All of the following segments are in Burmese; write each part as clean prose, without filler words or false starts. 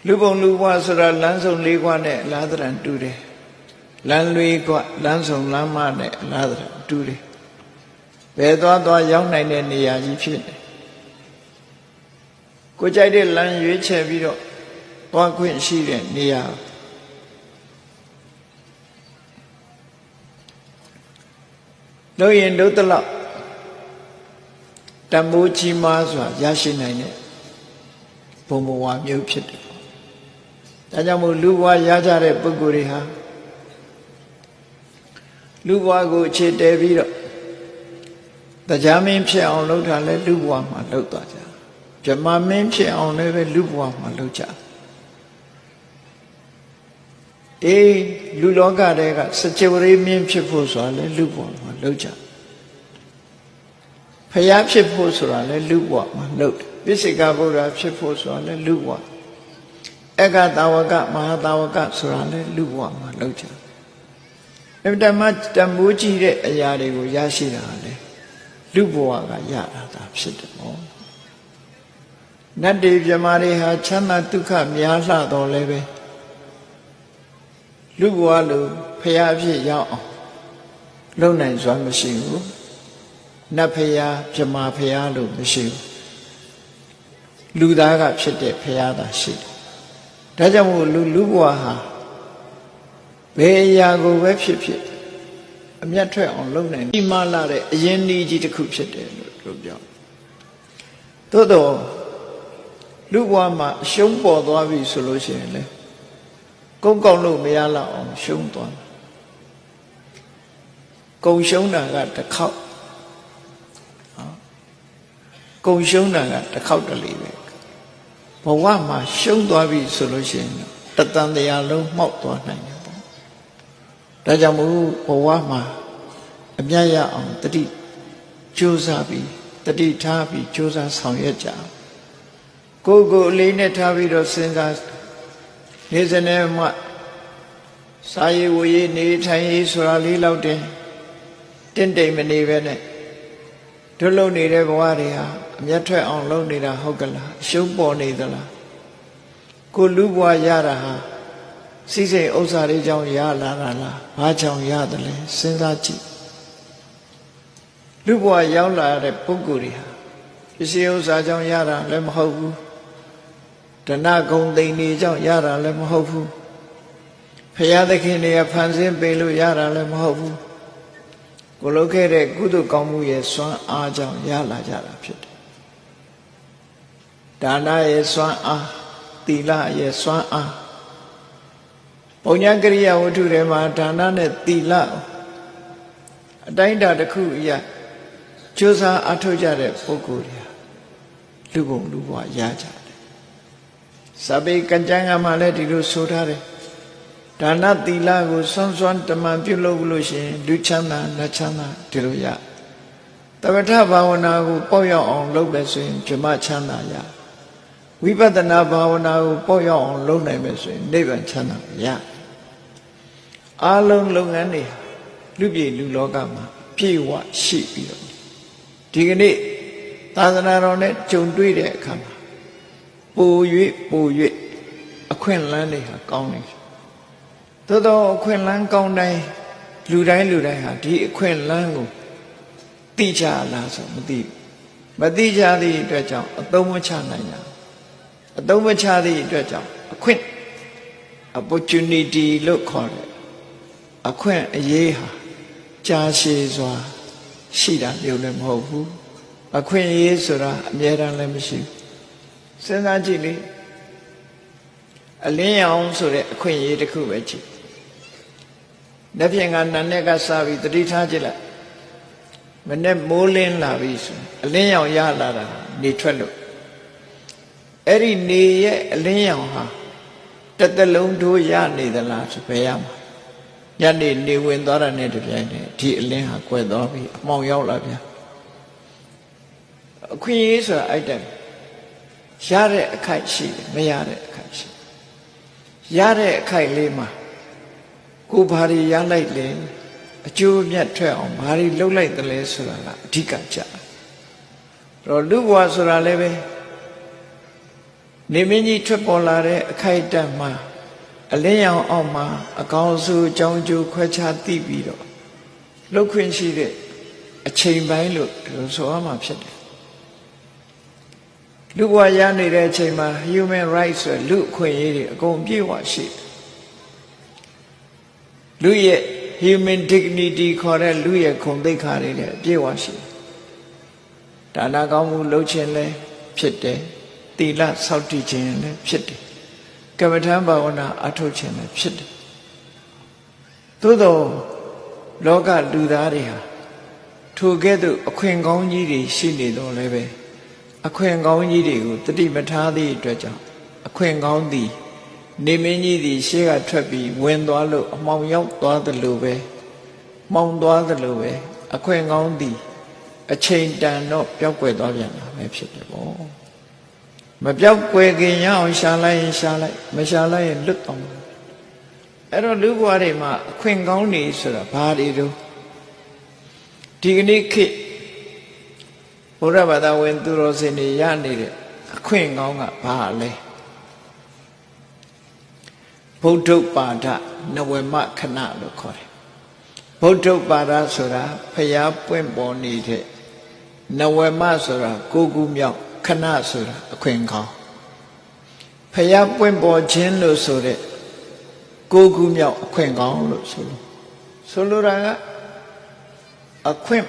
Lubong Luwa Sura Lansong Ligwane Ladran Dude Lan Lui Lansong Lama Ladran Dude Vedwa Young Nine Niaji Fit Kujade Lan Yuche Vido One Queen Shiren Nia No Yin Dotala Tambuchi Mazwa Yashinine Pomowa Mupit Tajamu Luwa Yajare Puguriha Luwa go che Davido The Jamin Pia on Lota let Luwa Malota Jamamin Pia on Leve Luwa Malocha E Luloga Dega such a Remian Chipuswa let Luwa Malocha Payap Chipuswa let Luwa Malot Visicabura Chipuswa let Luwa Ega Tawaga Mahatawaga Surale Luwa Malocha If the much Tambuchi Ayari Yashirale Lubuaga Yara Tapsitamo Nadi Jamari Hachana Tuka Miasa Dolebe Lubualu Payavi Yao Lona Zwamashiu Napaya Jama Payalu Mishu Ludaga Chite Payada Shit Dajamu Lubuaha Beyago Webship a metre on Lona Malare Yendi Jitakup Todo Lubuama Shumpo Dwavi solution Gongolo Meala on Shumton Gongshona got the cow Gongshona got the cow to leave Powama Shumdwavi solution Tatan the Yalo Mouth Dajamu Powama Amaya on Tadi Josabi Tadi Tabi Josa Sanyaja Go Lene Tavido Sengas Nizanema Sayi Wuyi Ni Tai Surali Laude Tende Menivene Tulo Nide Waria Yatre on Lonida Hogala Shumbo Nidala Go Lubwa Yaraha Sise Osari Jong Yala Hachong Yadale Sensachi Lubwa Yaula de Puguria Isi Osajong Yara Lemhovu Dana Gondini Jong Yara Lemhovu Payadakini Pansin Belu Yara Lemhovu Golokere Gudu Kamu Yeswan Ajong Yala Yara Pit Dana Yeswan Tila Yeswan Ponyagriya Uturema Dana Tila Dainda the Kuya Josa Atojare Pokuria Lubong Luwa Yaja Sabi Kanjanga Maleti Sotare Dana Tila go Sonson Taman Pulogulushin Luchana Nachana Tiruya Tavata Bhavana go Poya on Lobesin Jamachana Ya Vipadana Bhavana go Poya on Lonemesin Nevan Chana Ya Along Longani Lubi Lulogama Piwa Shipio Tigani Tazanaronet Chundui Kama Puyu a Quinlandi County Todo Quinlan County Ludai Di Quinlango Tija Lazo Madi Madija the Dredger a Domachana a Domachadi Dredger a Quint opportunity look called it a Quint a Yeha Jashizwa Shida Yulem Hofu a Quint Yesura Mera Lemshi Senajili a Leon so that Queen Yetakuchi Napian and Nega Savi the Ditajila Menem Molin Lavis a Leon Yala Nitrello Eri Ni a Leon ha that the loan do Yani the last Payam Yani ni Windora native T. Leha Quedovi among Yolavia Queen is an item. Yare a kite sheet, Mayare a kite sheet. Yare a kite lima. Kubari Yalite lane, a junior trail, Mari look like the Lesura, Tika cha. Roluwa Suraleve နေမင်းကြီးထွက်ပေါ်လာတဲ့အခိုက်အတန့်မှာအလင်းရောင်အောက်မှာအကောင်အဆိုးအကြောင်းကျိုးခွဲခြားသိပြီးတော့လှုပ်ခွင့်ရှိတဲ့အချိန်ပိုင်းလို့ဒီလိုဆိုရမှာဖြစ်တယ်လူဘဝရနေတဲ့အချိန်မှာ human rights ဆိုလူအခွင့်အရေးတွေအကုန်ပြည့်ဝရှိတယ်လူရဲ့ human dignity ခေါ်တဲ့လူရဲ့ဂုဏ်သိက္ခာတွေလည်းအပြည့်ဝရှိတယ်ဒါနကောင်းမှုလုပ်ခြင်းလည်းဖြစ်တယ်သီလစောင့်တည်ခြင်းလည်းဖြစ်တယ်ကမ္မထာဘာဝနာအထုတ်ခြင်းလည်းဖြစ်တယ်သို့သောလောကလူသားတွေဟာထိုကဲ့သို့အခွင့်ကောင်းကြီးတွေရှိနေတော့လည်းပဲအခွင့်ကောင်းကြီးတွေကိုတတိမထားသည့်အတွက်ကြောင့်အခွင့်ကောင်းသည်နေမင်းကြီးသည်ရှေ့ကထွက်ပြီးဝင်သွားလို့အမှောင်ရောက်သွားသလိုပဲမှောင်သွားသလိုပဲအခွင့်ကောင်းသည်အချိန်တန်တော့ပျောက်ကွယ်သွားပြန်တာပဲဖြစ်တယ်ပေါ့မပျောက်ကွယ်ခင်ရအောင်ရှာလိုက်ရင်ရှာလိုက်မရှာလိုက်ရင်လွတ်သွားမှာအဲ့တော့လူဘဝတွေမှာအခွင့်ကောင်းနေဆိုတာဘာတွေတော့ဒီကနေ့ခေတ်ဘုရားဘာသာဝင်သူတော်စင်တွေရနေတဲ့အခွင့်ကောင်းကဘာလဲဗုဒ္ဓပါဒနဝမခဏလို့ခေါ်တယ်ဗုဒ္ဓပါဒဆိုတာဖျားပွင့်ပေါ်နေတဲ့နဝမဆိုတာကိုကူမြောက်ခဏဆိုတာအခွင့်ကောင်းဖျားပွင့်ပေါ်ခြင်းလို့ဆိုတဲ့ကိုကူမြောက်အခွင့်ကောင်းလို့ဆိုလိုတာကအခွင့်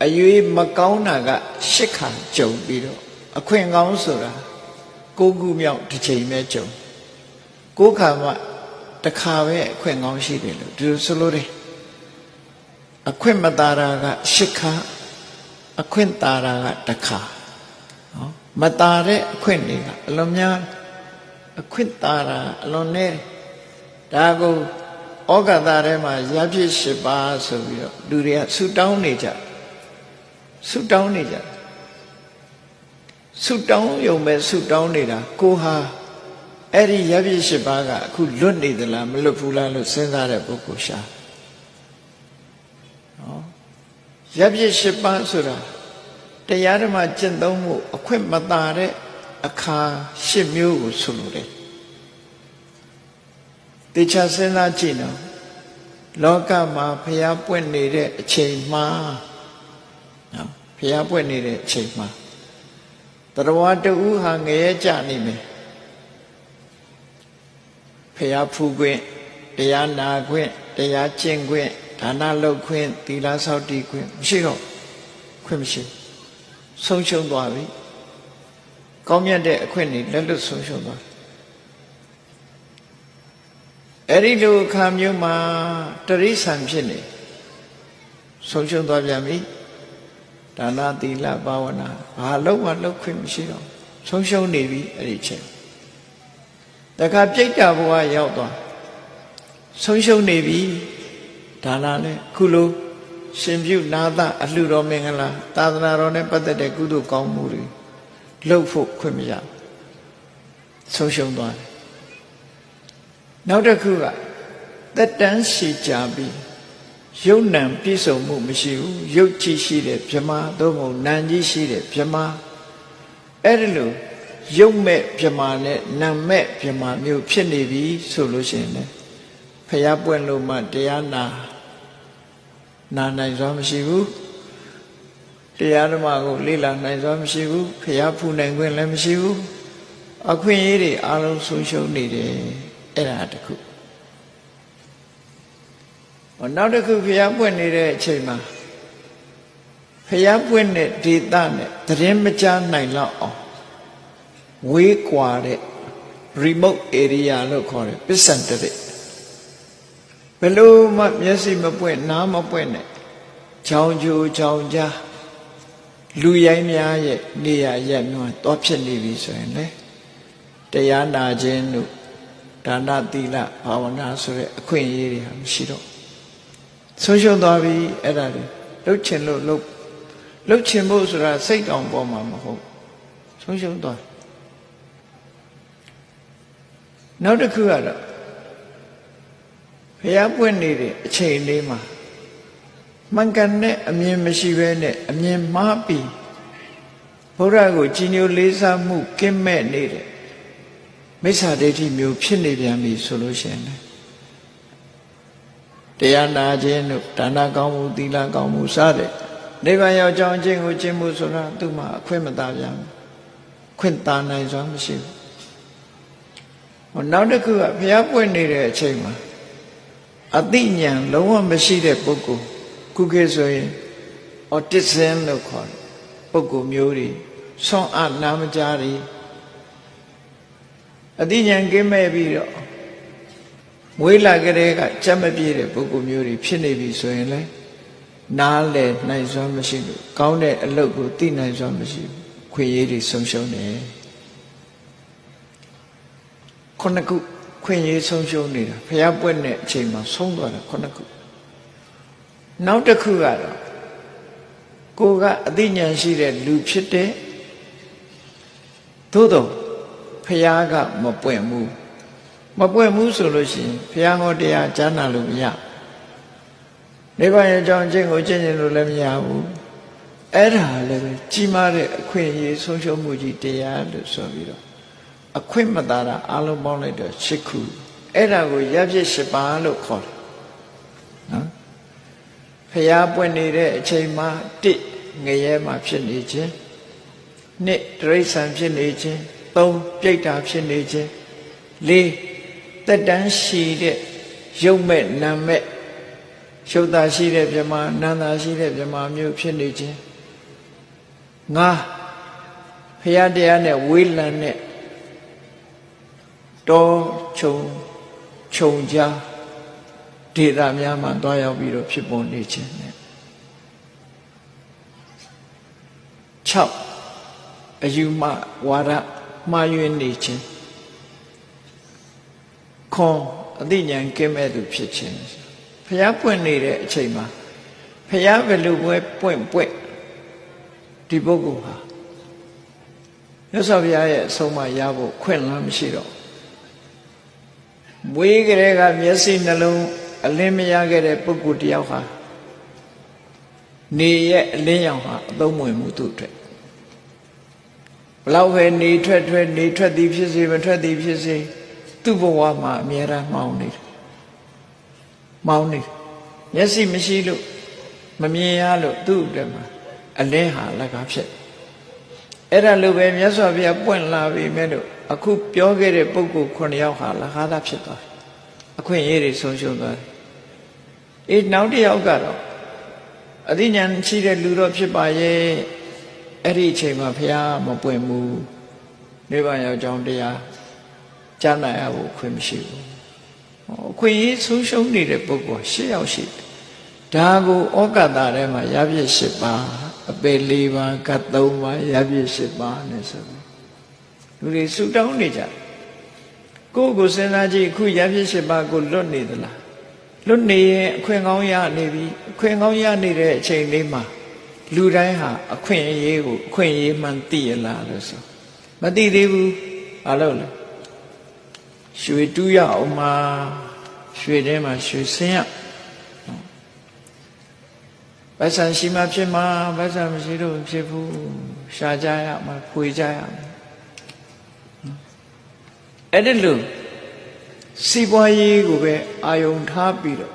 အရွေးမကောင်းတာကရှစ်ခါကြုံပြီးတော့အခွင့်ကောင်းဆိုတာကိုကူမြောက်တစ်ချိန်ပဲကြုံကိုခါမှတစ်ခါပဲအခွင့်ကောင်းရှိတယ်လို့ဒီလိုဆိုလို့တယ်အခွင့်မတာတာကရှစ်ခါအခွင့်တာတာကတစ်ခါနော်မတာတဲ့အခွင့်တွေကအလွန်များအခွင့်တာတာအလွန်နေဒါကိုဩဃာတထဲမှာရပြည့်၈ပါးဆိုပြီးတော့လူတွေကဆူတောင်းနေကြဆူတောင်းရုံပဲဆူတောင်းနေတာကိုဟာအဲ့ဒီရပြည့်၈ပါးကအခုလွတ်နေသလားမလွတ်ဘူးလားလို့စဉ်းစားတဲ့ပုဂ္ဂိုလ်ရှာနော်ရပြည့်၈ပါးဆိုတာတရားဓမ္မကျင့်သုံးမှုအခွင့်မသာတဲ့အခါ၈မျိုးကိုဆိုလိုတယ်တေချာစဉ်းစားကြည့်နော်လောကမှာဖျားပွင့်နေတဲ့အချိန်မှာနော်ဖျားပွင့်နေတဲ့အချိန်မှာတရားတူဟာငရဲကြနေမယ်ဖျားဖူးခွင့်တရားနာခွင့်တရားကျင့်ခွင့်ဒါနလုပ်ခွင့်သီလဆောက်တည်ခွင့်မရှိတော့ခွင့်မရှိဆုံးရှုံးသွားပြီကောင်းမြတ်တဲ့အခွင့်တွေလက်လွတ်ဆုံးရှုံးသွားအဲ့ဒီလိုအခါမျိုးမှာတရိษံဖြစ်နေဆုံးရှုံးသွားပြန်ပြီဒါနသီလဘာဝနာဘာလို့မှလုပ်ခွင့်မရှိတော့ဆုံးရှုံးနေပြီအဲ့ဒီချိန်တခါပြိတ္တာဘဝရောက်သွားဆုံးရှုံးနေပြီဒါနလည်းခုလိုရှင်ပြုနာသအလှတော်မင်္ဂလာသာသနာတော်နဲ့ပတ်သက်တဲ့ကုသိုလ်ကောင်းမှုတွေလုပ်ဖို့ခွင့်မရဆုံးရှုံးသွားတယ်နောက်တစ်ခုကသက်တမ်းရှည်ကြာပြီးယုံနံပြည့်စုံမှုမရှိဘူးယုတ်ကြည်ရှိတဲ့ဗြဟ္မာသို့မဟုတ်နံကြီးရှိတဲ့ဗြဟ္မာအဲ့ဒီလိုယုတ်မဲ့ဗြဟ္မာနဲ့နံမဲ့ဗြဟ္မာမျိုးဖြစ်နေပြီဆိုလို့ရှိရင်လည်းဖျားပွင့်လို့မှတရားနာနိုင်စွာမရှိဘူးတရားဓမ္မကိုလေ့လာနိုင်စွာမရှိဘူးဖျားဖူးနိုင်ခွင့်လည်းမရှိဘူးအခွင့်အရေးတွေအလုံးဆုံးရှုံးနေတယ်အဲ့ဒါတခုနောက်တစ်ခုဖျားပွင့်နေတဲ့အချိန်မှာဖျားပွင့်တဲ့ဒေသနဲ့သတင်းမကြားနိုင်တော့အောင်ဝေးကွာတဲ့ remote area လို့ခေါ်တယ်ပစ္စန္တရဘယ်လိုမှမျက်စိမပွင့်နားမပွင့်နဲ့ချောင်းကျိုးချောင်းကြားလူရိုင်းများရဲ့နေရာရက်မျိုးတော့ဖြစ်နေပြီဆိုရင်လေတရားနာခြင်းတို့ဒါနသီလဘာဝနာဆိုတဲ့အခွင့်အရေးတွေဟာမရှိတော့ဆုံးရှုံးသွားပြီအဲ့ဒါတွေလှုပ်ချင်လို့လှုပ်ချင်ဖို့ဆိုတာစိတ်တောင်ပေါ်မှာမဟုတ်ဆုံးရှုံးသွားနောက်တစ်ခုကတော့ဘုရားပွင့်နေတဲ့အချိန်လေးမှာမှန်ကန်တဲ့အမြင်မရှိဘဲနဲ့အမြင်မှားပြီး ဘုရားကိုကြည်ညိုလေးစားမှုကင်းမဲ့နေတဲ့မိစ္ဆာဒိဋ္ဌိမျိုးဖြစ်နေပြန်ပြီဆိုလို့ရှိရင်တရားနာခြင်းတို့ဒါနကောင်းမှုသီလကောင်းမှုစတဲ့နိဗ္ဗာန်ရောက်ကြောင်းအကျင့်ကိုကျင့်မှုဆိုတာသူ့မှာအခွင့်မသာပြန်ဘူးခွင့်သာနိုင်စွာမရှိဘူးနောက်တစ်ခုကဘုရားပွင့်နေတဲ့အချိန်မှာအသိဉာဏ်လုံးဝမရှိတဲ့ပုဂ္ဂိုလ်ခုခေတ်ဆိုရင် autism လို့ခေါ်တယ်ပုဂ္ဂိုလ်မျိုးတွေဆွမ်းအားနာမကြားတွေအသိဉာဏ်ကင်းမဲ့ပြီးတော့မွေးလာကြတဲ့ကကြက်မပြည့်တဲ့ပုဂ္ဂိုလ်မျိုးတွေဖြစ်နေပြီဆိုရင်လည်းနားလည်နိုင်စွမ်းမရှိဘူးကောင်းတဲ့အလုပ်ကိုသိနိုင်စွမ်းမရှိဘူးခွင့်ရည်တွေဆုံးရှုံးတယ်ခုနှစ်ခုခွင့်ရည်ဆုံးရှုံးနေတာဘုရားပွင့်တဲ့အချိန်မှာဆုံးသွားတာခုနှစ်ခုနောက်တစ်ခုကတော့ကိုကအသိဉာဏ်ရှိတဲ့လူဖြစ်တဲ့သို့တော့ဘုရားကမပွင့်ဘူးဆိုလို့ရှိရင်ဘုရားဟောတရားကြားနာလို့မရနိဗ္ဗာန်ရဲ့အကြောင်းအကျင့်ကိုကျင့်ကြလို့လည်းမရဘူးအဲ့ဒါလည်းပဲကြီးမားတဲ့အခွင့်အရေးဆုံးရှုံးမှုကြီးတရားလို့ဆိုပြီးတော့အခွင့်မသာတာအလုံးပေါင်းလိုက်တော့၈ခုအဲ့ဒါကိုရပ်ဖြစ်၈ပါးလို့ခေါ်တယ်နော်ဘုရားပွင့်နေတဲ့အချိန်မှာ၁ငရဲမှာဖြစ်နေခြင်း၂တိရစ္ဆာန်ဖြစ်နေခြင်း၃ပြိတ္တာဖြစ်နေခြင်း၄တက်တန်းရှိတဲ့ရုပ်မဲ့နာမဲ့ရှုပ်တာရှိတဲ့မြမနာတာရှိတဲ့မြမမျိုးဖြစ်နေခြင်း၅ဘုရားတရားနဲ့ဝေးလံတဲ့တောခြုံကြားဒေသများမှာတွားရောက်ပြီးတော့ဖြစ်ပေါ်နေခြင်းနဲ့၆အယူမဝါဒမှားယွင်းနေခြင်းခွန်အသိဉာဏ်ကင်းမဲ့သူဖြစ်ခြင်းဘုရားပွင့်နေတဲ့အချိန်မှာဘုရားဘယ်လိုပွင့်ဒီပုဂ္ဂိုလ်ဟာမြတ်စွာဘုရားရဲ့အဆုံးအမရဖို့ခွင့်လမ်းမရှိတော့မွေးကလေးကမျက်စိနှလုံးအလင်းမရခဲ့တဲ့ပုဂ္ဂိုလ်တယောက်ဟာနေရဲ့အလင်းရောင်ဟာအသုံးဝင်မှုသူ့အတွက်ဘလောက်ပဲနေထွက်သည်ဖြစ်စေမထွက်သည်ဖြစ်စေသူ့ဘဝမှာအမြဲတမ်းမှောင်နေတယ်မျက်စိမရှိလို့မမြင်ရလို့သူ့အတွက်မှာအလင်းဟာလက်ကားဖြစ်အဲ့ဒါလိုပဲမြတ်စွာဘုရားပွင့်လာပြီမဲ့လို့အခုပြောခဲ့တဲ့ပုဂ္ဂိုလ်9ယောက်ဟာလက်ကားသားဖြစ်သွားတယ်အခွင့်အရေးတွေဆုံးရှုံးသွားတယ်နောက်တစ်ယောက်ကတော့အသိဉာဏ်ရှိတဲ့လူတော့ဖြစ်ပါရဲ့အဲ့ဒီအချိန်မှာဘုရားမပွင့်ဘူးနိဗ္ဗာန်ရောက်ကြောင်းတရားကြားနာရဖို့ခွင့်မရှိဘူးအခွင့်အရေးဆုံးရှုံးနေတဲ့ပုဂ္ဂိုလ်10ယောက်ရှိတယ်ဒါကိုဩကတထဲမှာရပြည့်10ပါးအပေ4ပါးကတ်3ပါးရပြည့်10ပါးနဲ့ဆိုပြီးလူတွေဆူတောင်းနေကြကိုယ့်ကိုစဉ်းစားကြည့်အခုရပြည့်10ပါးကိုလွတ်နေသလားလွတ်နေရင်အခွင့်ကောင်းရနေပြီအခွင့်ကောင်းရနေတဲ့အချိန်လေးမှာလူတိုင်းဟာအခွင့်အရေးကိုအခွင့်အရေးမှန်သိရလားလို့ဆိုမသိသေးဘူးဘာလို့လဲရွှေတူးရအောင်မှာရွှေထဲမှာရွှေစင်းရဗတ်ဆန်ရှိမှဖြစ်မှာဗတ်ဆန်မရှိတော့ဖြစ်ဘူးရှားကြရမှာဖွေကြရမှာအဲ့ဒီလိုစီးပွားရေးကိုပဲအာယုံထားပြီးတော့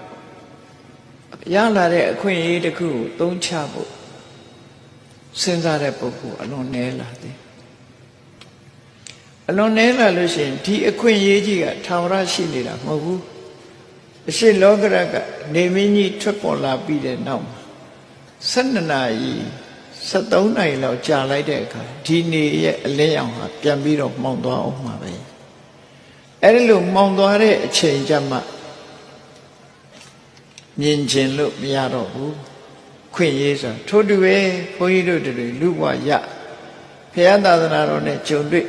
ရလာတဲ့အခွင့်အရေးတစ်ခုကိုသုံးချဖို့စဉ်းစားတဲ့ပုဂ္ဂိုလ်အလွန်နည်းလာတယ်အလွန်နည်းလာလို့ရှိရင်ဒီအခွင့်အရေးကြီးကထာဝရရှိနေတာမဟုတ်ဘူးအရှိလောကရကနေမင်းကြီးထွက်ပေါ်လာပြီးတဲ့နောက်12နာရီ73နာရီလောက်ကြာလိုက်တဲ့အခါဒီနေရဲ့အလင်းရောင်ဟာပြန်ပြီးတော့မှောင်သွားအောင်မှာပဲအဲ့ဒီလိုမှောင်သွားတဲ့အချိန်ကျမှမြင်ကျင်လို့မရတော့ဘူးခွင့်ရေးဆိုထို့တူပဲဘုန်းကြီးတို့တွေလူဘဝရဘုရားသာသနာတော်နဲ့ဂျုံတွေ့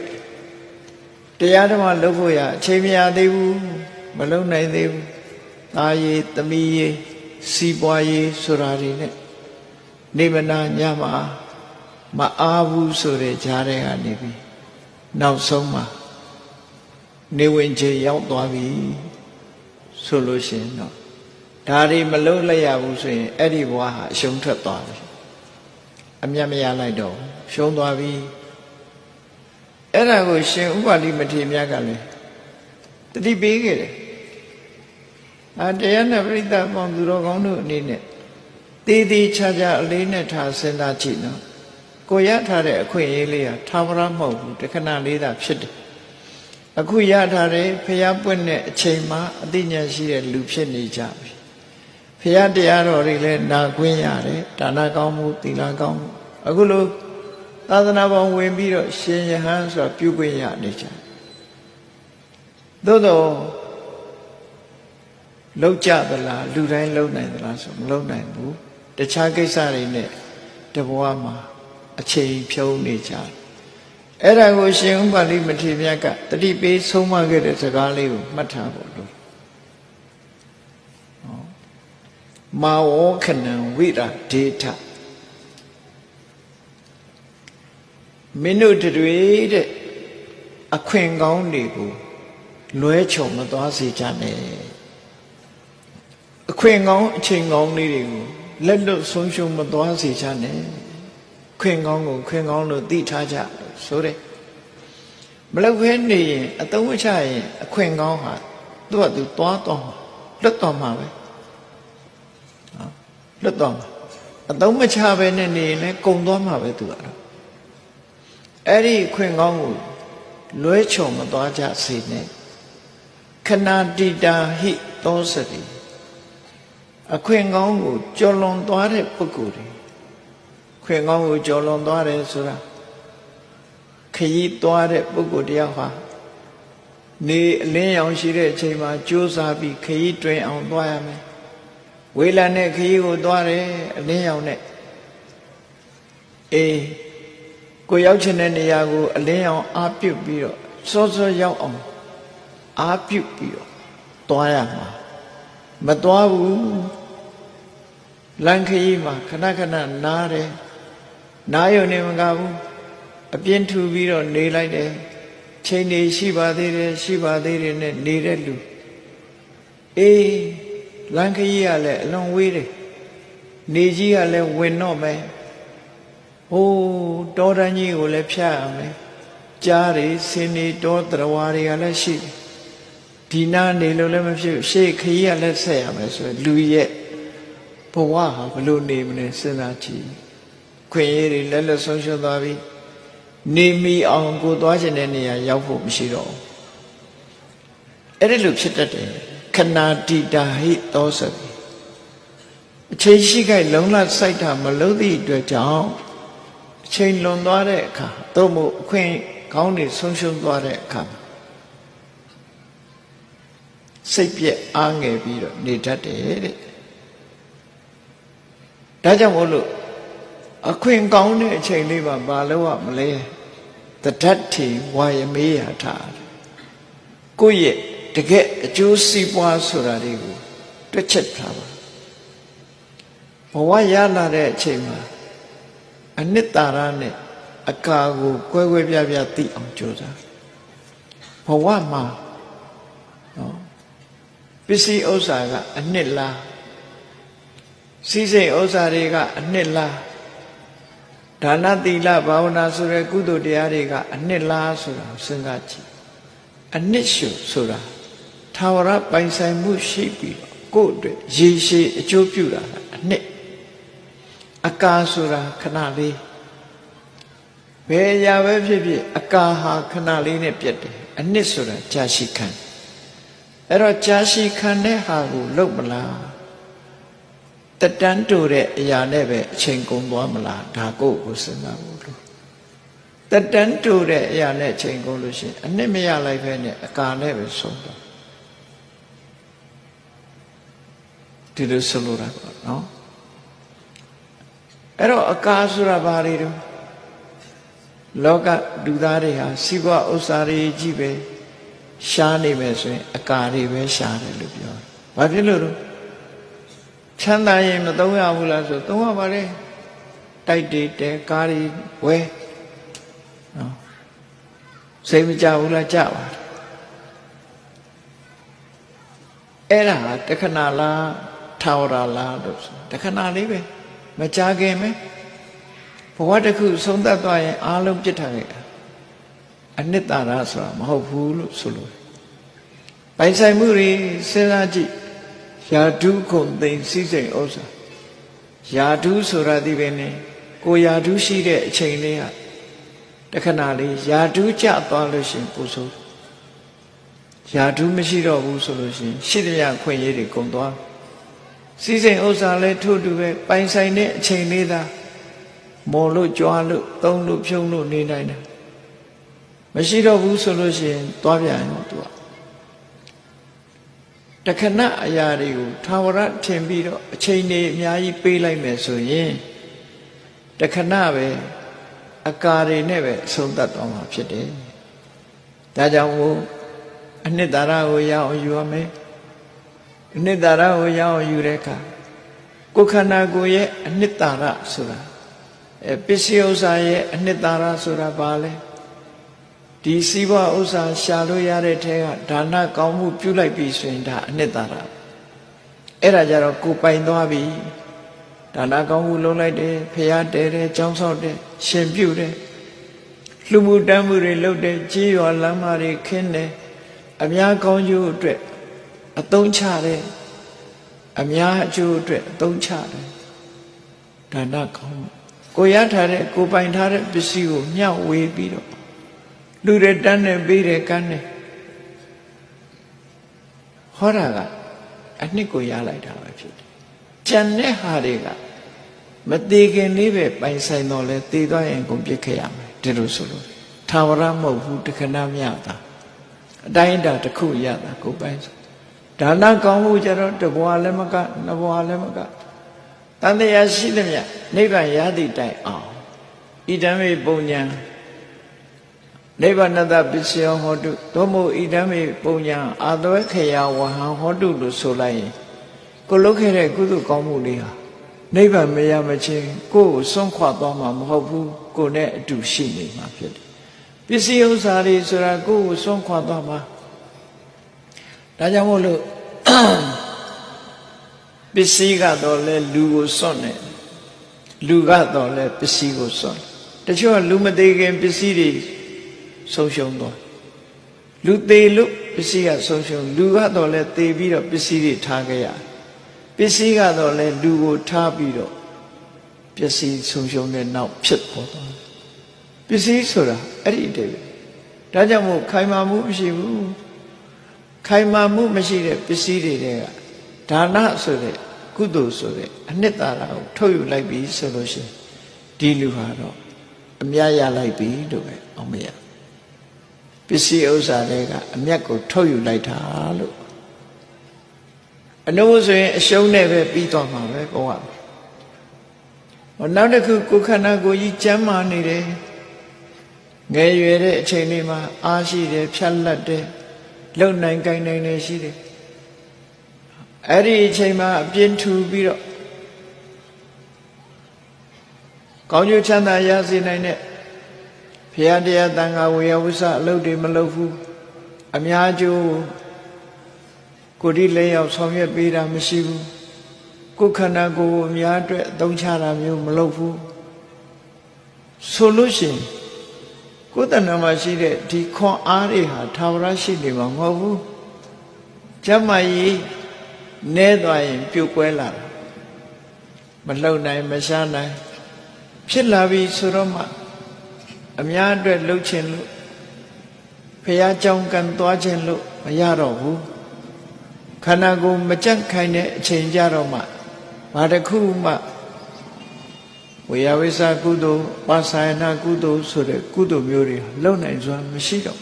တရားဓမ္မလုပ်ဖို့ရအချိန်မရသေးဘူးမလုပ်နိုင်သေးဘူးသားရေးသမီးရေးစီးပွားရေးဆိုတာတွေနဲ့နေမနာညမှာမအားဘူးဆိုတဲ့ကြားထဲကနေပြီးနောက်ဆုံးမှာနေဝင်ချိန်ရောက်သွားပြီဆိုလို့ရှိရင်တော့ဒါတွေမလုပ်လိုက်ရဘူးဆိုရင်အဲ့ဒီဘဝဟာအရှုံးထွက်သွားပြီအမြတ်မရလိုက်တော့ ရှုံးသွားပြီအဲ့ဒါကိုရှင်ဥပါလိမထေရမြတ်ကလည်းတတိပေးခဲ့တယ်တရားနဲ့ပြိဿပေါင်းသူတော်ကောင်းတို့အနေနဲ့တည်တည်ချာချာအလေးနဲ့ထားစဉ်းစားကြည့်နော်ကိုရထားတဲ့အခွင့်အရေးလေးဟာထာဝရမဟုတ်ဘူးတခဏလေးသာဖြစ်တယ်အခုရထားတဲ့ဖျားပွင့်တဲ့အချိန်မှာအသိဉာဏ်ရှိတဲ့လူဖြစ်နေကြပြီဖျားတရားတော်တွေလည်းနာခွင့်ရတယ်ဒါနကောင်းမှုသီလကောင်းမှုအခုလိုသာသနာပေါင်းဝင်ပြီးတော့ရှင်ယဟန်ဆိုတာပြုခွင့်ရနေကြသို့တော့လောက်ကြသလားလူတိုင်းလုံနိုင်သလားဆိုမလုံနိုင်ဘူးတခြားကိစ္စတွေနဲ့တဘဝမှာအချိန်ဖြုံးနေကြအဲ့ဒါကိုရှင်ဥပါလိမထေရမြတ်ကတတိပေးဆုံးမခဲ့တဲ့စကားလေးကိုမှတ်ထားဖို့လို့မာဝောခဏံဝိရာဒေထမင်းတို့တွေတဲ့အခွင့်ကောင်းတွေကိုလွဲချော်မသွားစေကြနဲ့အခွင့်ကောင်းအချိန်ကောင်းလေးတွေကိုလက်လွတ်ဆုံးရှုံးမသွားစေချနဲ့ခွင့်ကောင်းကိုခွင့်ကောင်းလို့သိထားကြဆိုတဲ့မလောက်ခဲနေရင်အသုံးမချရင်အခွင့်ကောင်းဟာသူ့ဟာသူသွားတော့လွတ်တော့မှာပဲလွတ်တော့မှာအသုံးမချပဲနဲ့နေရင်လည်းကုံသွားမှာပဲသူကတော့အဲ့ဒီခွင့်ကောင်းကိုလွဲချော်မသွားကြစေနဲ့ခဏတိတာဟိသောစတိအခွင့်ကောင်းကိုကျော်လွန်သွားတဲ့ပုဂ္ဂိုလ်တွေခွင့်ကောင်းကိုကျော်လွန်သွားတယ်ဆိုတာခရီးသွားတဲ့ပုဂ္ဂိုလ်တယောက်ဟာနေအလင်းရောင်ရှိတဲ့အချိန်မှာကြိုးစားပြီးခရီးတွင်အောင်သွားရမယ်ဝေလံနဲ့ခရီးကိုသွားတယ်အလင်းရောင်နဲ့ကိုရောက်ချင်တဲ့နေရာကိုအလင်းရောင်အားပြုတ်ပြီးတော့စောစောရောက်အောင်အားပြုတ်ပြီးတော့သွားရမှာမသွားဘူးလမ်းခရီးမှာခဏခဏနားတယ်နားရုံနဲ့မကဘူးအပြင်းထူပြီးတော့နေလိုက်တယ်ချိန်နေရှိပါသေးတယ်ရှိပါသေးတယ်နဲ့နေတဲ့လူလမ်းခရီးကလည်းအလွန်ဝေးတယ်နေကြီးကလည်းဝင်တော့မယ်တောတန်းကြီးကိုလည်းဖြတ်ရမယ်ကြားတွေဆင်းနေတောတရဝါတွေကလည်းရှိတယ်ဒီနာနေလို့လည်းမဖြစ်ရှေ့ခရီးကလည်းဆက်ရမယ်ဆိုရင်လူရဲ့ဘဝဟာဘလို့နေမလဲစဉ်းစားကြည့်ခွင့်ရည်တွေလက်လွတ်ဆုံးရှုံးသွားပြီနေမိအောင်ကိုသွားခြင်းတဲ့နေရာရောက်ဖို့မရှိတော့ဘူးအဲ့ဒီလိုဖြစ်တတ်တယ်ခဏတိတာဟိသောစတိအချိန်ရှိခိုက်လုံလစိုက်တာမလို့သည့်အတွက်ကြောင့်အချိန်လွန်သွားတဲ့အခါသို့မဟုတ်အခွင့်ကောင်းတွေဆုံးရှုံးသွားတဲ့အခါစိတ်ပြက်အားငယ်ပြီးတော့နေတတ်တယ်တဲ့ဒါကြောင့်မို့လို့အခွင့်ကောင်းတဲ့အချိန်လေးမှာမလုပ်ရမလဲတဒတ်ထီဝါယမေးရထားကိုယ့်ရဲ့တကယ်အကျိုးစီးပွားဆိုတာတွေကိုတွက်ချက်ထားပါဘဝရလာတဲ့အချိန်မှာအနှစ်သာရနဲ့အကာကိုကွဲကွဲပြားပြားသိအောင်ကြိုးစားဘဝမှာပစ္စည်းဥစ္စာကအနှစ်လားစီးစိမ်ဥစ္စာတွေကအနှစ်လားဒါနသီလဘာဝနာဆိုတဲ့ကုသိုလ်တရားတွေကအနှစ်လားဆိုတာစဉ်းစားကြည့်အနှစ်ရှုဆိုတာထာဝရပိုင်ဆိုင်မှုရှိပြီးကိုယ့်အတွက်ရည်ရှည်အကျိုးပြုတာအနှစ်အကာဆိုတာခဏလေးဘယ်အရာပဲဖြစ်ဖြစ်အကာဟာခဏလေးနဲ့ပြတ်တယ်အနှစ်ဆိုတာကြာရှိခံအဲ့တော့ကြာရှိခံတဲ့ဟာကိုလုပ်မလားတတန်းတူတဲ့အရာနဲ့ပဲအချိန်ကုန်သွားမလားဒါကိုစဉ်းစားဖို့လို့တတန်းတူတဲ့အရာနဲ့အချိန်ကုန်လို့ရှိရင်အနှစ်မရလိုက်ပဲနဲ့အကာနဲ့ပဲဆုံးသွားဒီလိုဆိုလိုတာပေါ့နော်အဲ့တော့အကာဆိုတာဘာတွေတော့လောကလူသားတွေဟာစီးပွားဥစ္စာတွေကြီးပဲရှားနေမယ်ဆိုရင်အကာတွေပဲရှားတယ်လို့ပြောတယ်ဘာဖြစ်လို့တော့ချမ်းသာရင်မသုံးရဘူးလားဆိုသုံးရပါလေတိုက်တွေတဲကားတွေဝဲနော်စိတ်မကြဘူးလားကြပါအဲ့ဒါတခဏလားထာဝရလားလို့ဆိုတခဏလေးပဲမကြခင်ပဲ ဘဝတစ်ခုဆုံးသက်သွားရင်အားလုံးပြစ်ထားခဲ့တာအနှစ်သာရဆိုတာမဟုတ်ဘူးလို့ဆိုလို့ပိုင်ဆိုင်မှုတွေစဉ်းစားကြည့်ယာဓုကုန်သိမ့်စည်းစိမ်ဥစ္စာယာဓုဆိုတာဒီပဲနဲ့ကိုယာဓုရှိတဲ့အချိန်လေးကတခဏလေးယာဓုကျသွားလို့ရှိရင်ပူဆိုးယာဓုမရှိတော့ဘူးဆိုလို့ရှိရင်ရှိသမျှခွင့်ရည်တွေကုန်သွားစည်းစိမ်ဥစ္စာလည်းထို့တူပဲပိုင်ဆိုင်တဲ့အချိန်လေးသာမော်လို့ကြွားလို့သုံးလို့ဖြုံးလို့နေနိုင်တယ်မရှိတော့ဘူးဆိုလို့ရှိရင်သွားပြန်ရောသူကတခဏအရာတွေကိုထာဝရထင်ပြီးတော့အချိန်တွေအများကြီးပေးလိုက်မယ်ဆိုရင်တခဏပဲအကာတွေနဲ့ပဲဆုံးသက်သွားမှာဖြစ်တယ်ဒါကြောင့်မို့အနှစ်သာရကိုရအောင်ယူရမယ်အနှစ်သာရကိုရအောင်ယူတဲ့အခါကိုယ်ခန္ဓာကိုယ်ရဲ့အနှစ်သာရဆိုတာပစ္စည်းဥစ္စာရဲ့အနှစ်သာရဆိုတာဘာလဲဒီစီးပွားဥစ္စာရှာလို့ရတဲ့ထဲကဒါနကောင်းမှုပြုလိုက်ပြီဆိုရင်ဒါအနှစ်သာရအဲ့ဒါကြတော့ကိုယ်ပိုင်သွားပြီဒါနကောင်းမှုလုပ်လိုက်တယ်ဖျားတဲတယ်ကြောင်းဆောက်တယ်ရှင်ပြုတယ်လှူမှုတမ်းမှုတွေလုပ်တယ်ကြေးရွာလမ်းမတွေခင်းတယ်အများကောင်းကျိုးအတွက်အသုံးချတယ်အများအကျိုးအတွက်အသုံးချတယ်ဒါနကောင်းမှုကိုရထားတဲ့ကိုပိုင်ထားတဲ့ပစ္စည်းကိုမျှဝေပြီးတော့လူတွေတန်းနေပေးတယ်ကမ်းတယ်ဟောတာကအနှစ်ကိုရလိုက်တာပဲဖြစ်တယ်ကျန်တဲ့ဟာတွေကမသေးခင်လေးပဲပိုင်ဆိုင်တော့လဲသေသွားရင်ကုန်ပြစ်ခဲ့ရမယ်ဒီလိုဆိုလို့ထာဝရမဟုတ်ဘူးတခဏမြတာအတိုင်းအတာတစ်ခုရတာကိုပိုင်ဒါနကောင်းမှုကြတော့တဘွားလည်းမကနှစ်ဘွားလည်းမကတန်တရားရှိသမျှနိဗ္ဗာန်ရသည့်တိုင်အောင်ဣဒံမေပုံညာနိဗ္ဗာနတပစ္စယောဟောတုသောမို့ဣဒံမေပုံညာအာသဝခေယဝဟံဟောတုလို့ဆိုလိုက်ရင်ကိုလုပ်ခဲ့တဲ့ကုသိုလ်ကောင်းမှုလေးဟာနိဗ္ဗာန်မရမချင်းကိုယ်ကိုစွန့်ခွာသွားမှာမဟုတ်ဘူးကိုယ်နဲ့အတူရှိနေမှာဖြစ်တယ်ပစ္စည်းဥစ္စာတွေဆိုတာကိုယ်ကိုစွန့်ခွာသွားမှာဒါကြောင့်မို့လို့ပစ္စည်းကတော့လဲလူကိုစွန့်တယ်လူကတော့လဲပစ္စည်းကိုစွန့်တချို့ကလူမသေးခင်ပစ္စည်းတွေဆုံးရှုံးသွားလူသေးလို့ပစ္စည်းကဆုံးရှုံးလူကတော့လဲသေပြီးတော့ပစ္စည်းတွေထားခဲ့ရပစ္စည်းကတော့လဲလူကိုထားပြီးတော့ပစ္စည်းဆုံးရှုံးတဲ့နောက်ဖြစ်ပေါ်သွားပစ္စည်းဆိုတာအဲ့ဒီအတေပဲဒါကြောင့်မို့ခိုင်မာမှုမရှိဘူးခိုင်မာမှုမရှိတဲ့ပစ္စည်းတွေကဒါနဆိုတဲ့ကုသိုလ်ဆိုတဲ့အနှစ်သာရကိုထုတ်ယူလိုက်ပြီဆိုလို့ရှိရင်ဒီလူဟာတော့အမြတ်ရလိုက်ပြီလို့ပဲအောင်မရပစ္စည်းဥစ္စာတွေကအမြတ်ကိုထုတ်ယူလိုက်တာလို့အနုဆိုရင်အရှုံးနဲ့ပဲပြီးသွားမှာပဲဘဝနောက်တစ်ခုကိုယ်ခန္ဓာကိုယ်ကြီးကျမ်းမာနေတယ်ငယ်ရွယ်တဲ့အချိန်လေးမှာအားရှိတယ်ဖြတ်လက်တယ်လုံနိုင်ကိုင်းနိုင်နေရှိတယ်အဲ့ဒီအချိန်မှာအပြင်းထူပြီးတော့ကောင်းကျိုးချမ်းသာရစေနိုင်တဲ့ဘုရားတရားသံဃာဝေယဝိဆအလုပ်တွေမလုပ်ဘူးအများကျိုးကိုယ်ဒီလက်ရောက်ဆောင်ရွက်ပေးတာမရှိဘူးကိုယ်ခန္ဓာကိုယ်အများအတွက်အသုံးချတာမျိုးမလုပ်ဘူးဆိုလို့ရှိရင်ကိုယ်တဏ္ဍာမှာရှိတဲ့ဒီခွန်အားတွေဟာထာဝရရှိနေမှာမဟုတ်ဘူးကျမ်းမာရေးနဲသွားရင်ပြုတ်ကွဲလာတာမလှုပ်နိုင်မရှားနိုင်ဖြစ်လာပြီဆိုတော့မှအများအတွက်လှုပ်ခြင်းလို့ဖះကြောင်ကန်သွားခြင်းလို့မရတော့ဘူးခန္ဓာကိုယ်မကြက်ခိုင်တဲ့အချိန်ကြတော့မှဘာတစ်ခုမှဝေယဝိသကုသိုလ်ပါစာယနာကုသိုလ်ဆိုတဲ့ကုသိုလ်မျိုးတွေလုံနိုင်စွာမရှိတော့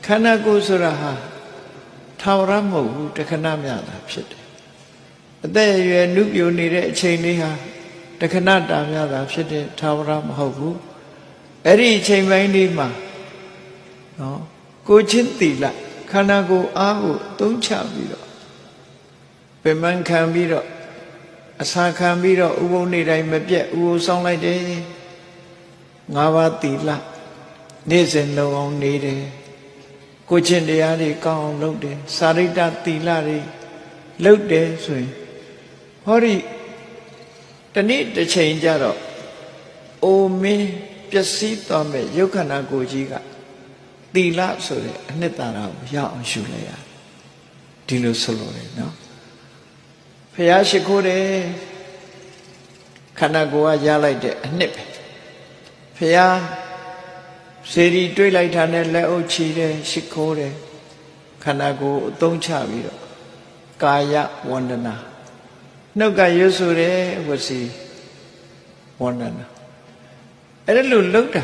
ခန္ဓာကိုယ်ဆိုတာဟာထာဝရမဟုတ်ဘူးတခဏမြတာဖြစ်တယ်အသက်အရွယ်နုပြိုနေတဲ့အချိန်လေးဟာတခဏတာမြတာဖြစ်တယ်ထာဝရမဟုတ်ဘူးအဲ့ဒီအချိန်ပိုင်းလေးမှာနော်ကိုချင်းတိလခန္ဓာကိုယ်အားကိုသုံးချပြီးတော့ပင်မခံပြီးတော့အစာခံပြီးတော့ဥပုံနေတိုင်းမပြတ်ဥကိုဆောင်လိုက်တယ်၅ပါးတိလနေ့စဉ်လုံးအောင်နေတယ်ကိုချင်းတရားတွေကောင်းအောင်လုပ်တယ်စာရိတ္တတိလတွေလုပ်တယ်ဆိုရင်ဟောဒီ တနေ့တစ်ချိန်ကျတော့အိုမင်းပျက်စီးသွားမဲ့ယုတ်ခန္ဓာကိုယ်ကြီးကသီလဆိုတဲ့အနှစ်သာရကိုရအောင်ရှုလိုက်ရတယ်ဒီလိုဆိုလို့လေနော်ဖះရှိခိုးတယ်ခန္ဓာကိုယ်ကရလိုက်တဲ့အနှစ်ပဲဖះစေရီတွေးလိုက်တာနဲ့လက်အုပ်ချီတယ်ရှိခိုးတယ်ခန္ဓာကိုယ်အသုံးချပြီးတော့ကာယဝန္ဒနာနှုတ်ကရွတ်ဆိုတယ်ဝစီဝန္ဒနာအဲ့ဒါလို့လှုပ်တာ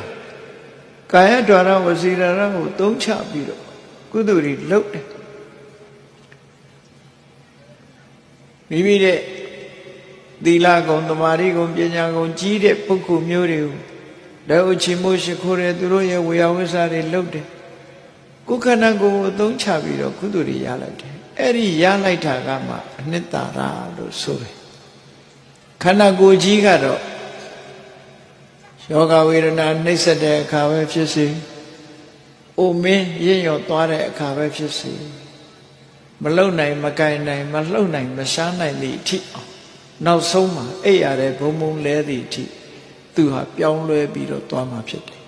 ကာယဒွါရဝစီဒွါရကိုသုံးချပြီးတော့ကုသိုလ်တွေလှုပ်တယ်မိမိတဲ့သီလကုံသမာဓိကုံပညာကုံကြီးတဲ့ပုဂ္ဂိုလ်မျိုးတွေကိုလက်အုပ်ချီမိုးရှိခိုးတယ်သူတို့ရဲ့ဝေယဝိစာတွေလှုပ်တယ်ကိုယ်ခန္ဓာကိုယ်ကိုသုံးချပြီးတော့ကုသိုလ်တွေရလိုက်တယ်အဲ့ဒီရလိုက်တာကမှအနှစ်သာရလို့ဆိုတယ်ခန္ဓာကိုယ်ကြီးကတော့ယောဂဝေဒနာနှိမ့်ဆက်တဲ့အခါပဲဖြစ်စေအိုမင်းရင့်ရော်သွားတဲ့အခါပဲဖြစ်စေမလုံနိုင်မကင်နိုင်မလှုပ်နိုင်မရှားနိုင်သည့်အထိအောင်နောက်ဆုံးမှာအိပ်ရတဲ့ဘုံဘုံလဲသည့်အထိသူဟာပြောင်းလဲပြီးတော့သွားမှာဖြစ်တယ်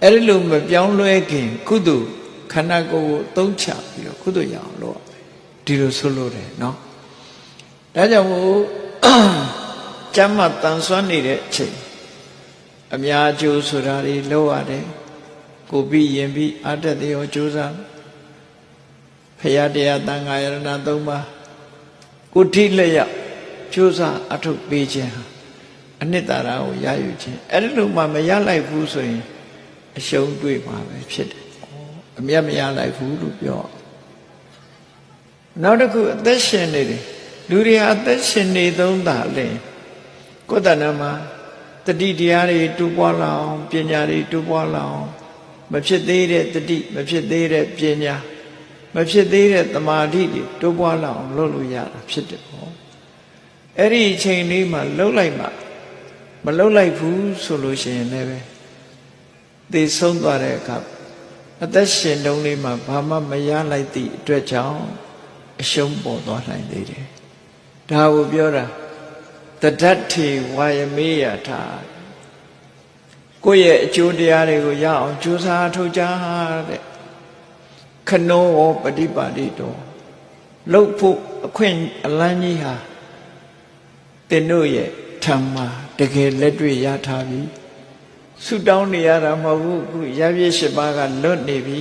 အဲ့ဒီလိုမပြောင်းလဲခင်ကုသိုလ်ခန္ဓာကိုယ်ကိုသုံးချပြီးတော့ကုသိုလ်ရအောင်လုပ်ရမယ်ဒီလိုဆိုလို့တယ်နော်ဒါကြောင့်မို့ကျမ်းမှာတန်ဆွမ်းနေတဲ့အချိန်အများအကျိုးဆိုတာတွေလုပ်ရတယ်ကိုပြီးရင်ပြီးအတ္တတရောကြိုးစားဖရာတရားတန်ခါယရဏ၃ပါးကိုထိလက်ရကြိုးစားအထုတ်ပေးခြင်းဟာအနှစ်သာရကိုရယူခြင်းအဲ့ဒီလိုမှမရလိုက်ဘူးဆိုရင်အရှုံးတွေ့မှာပဲဖြစ်တယ်အမြတ်မရလိုက်ဘူးလို့ပြောနောက်တစ်ခုအသက်ရှင်နေတယ်လူတွေဟာအသက်ရှင်နေသုံးတာလေကိုယ်တဏ္ဍာမှာတတိတရားတွေတူပွားလာအောင်ပညာတွေတူပွားလာအောင်မဖြစ်သေးတဲ့တတိမဖြစ်သေးတဲ့ပညာမဖြစ်သေးတဲ့သမာဓိတွေတူပွားလာအောင်လုပ်လို့ရတာဖြစ်တယ်ပေါ့အဲ့ဒီအချိန်လေးမှာလှုပ်လိုက်မှမလှုပ်လိုက်ဘူးဆိုလို့ရှိရင်လည်းပဲသိဆုံးသွားတဲ့အခါအသက်ရှင်တုန်းလေးမှာဘာမှမရလိုက်သည့်အတွက်ကြောင့်အရှုံးပေါ်သွားနိုင်သေးတယ်ဒါကိုပြောတာတဒတ်ထေဝါယမေယထာကိုယ့်ရဲ့အကျိုးတရားတွေကိုရအောင်ကြိုးစားထုတ်ကြတဲ့ခနောဝပฏิပါတိတောလှုပ်ဖို့အခွင့်အလန်းကြီးဟာသင်တို့ရဲ့ထံမှာတကယ်လက်တွေ့ရထားပြီဆုတောင်းနေရတာမဟုတ်ဘူးအခုရပြည့်၈ပါးကလွတ်နေပြီ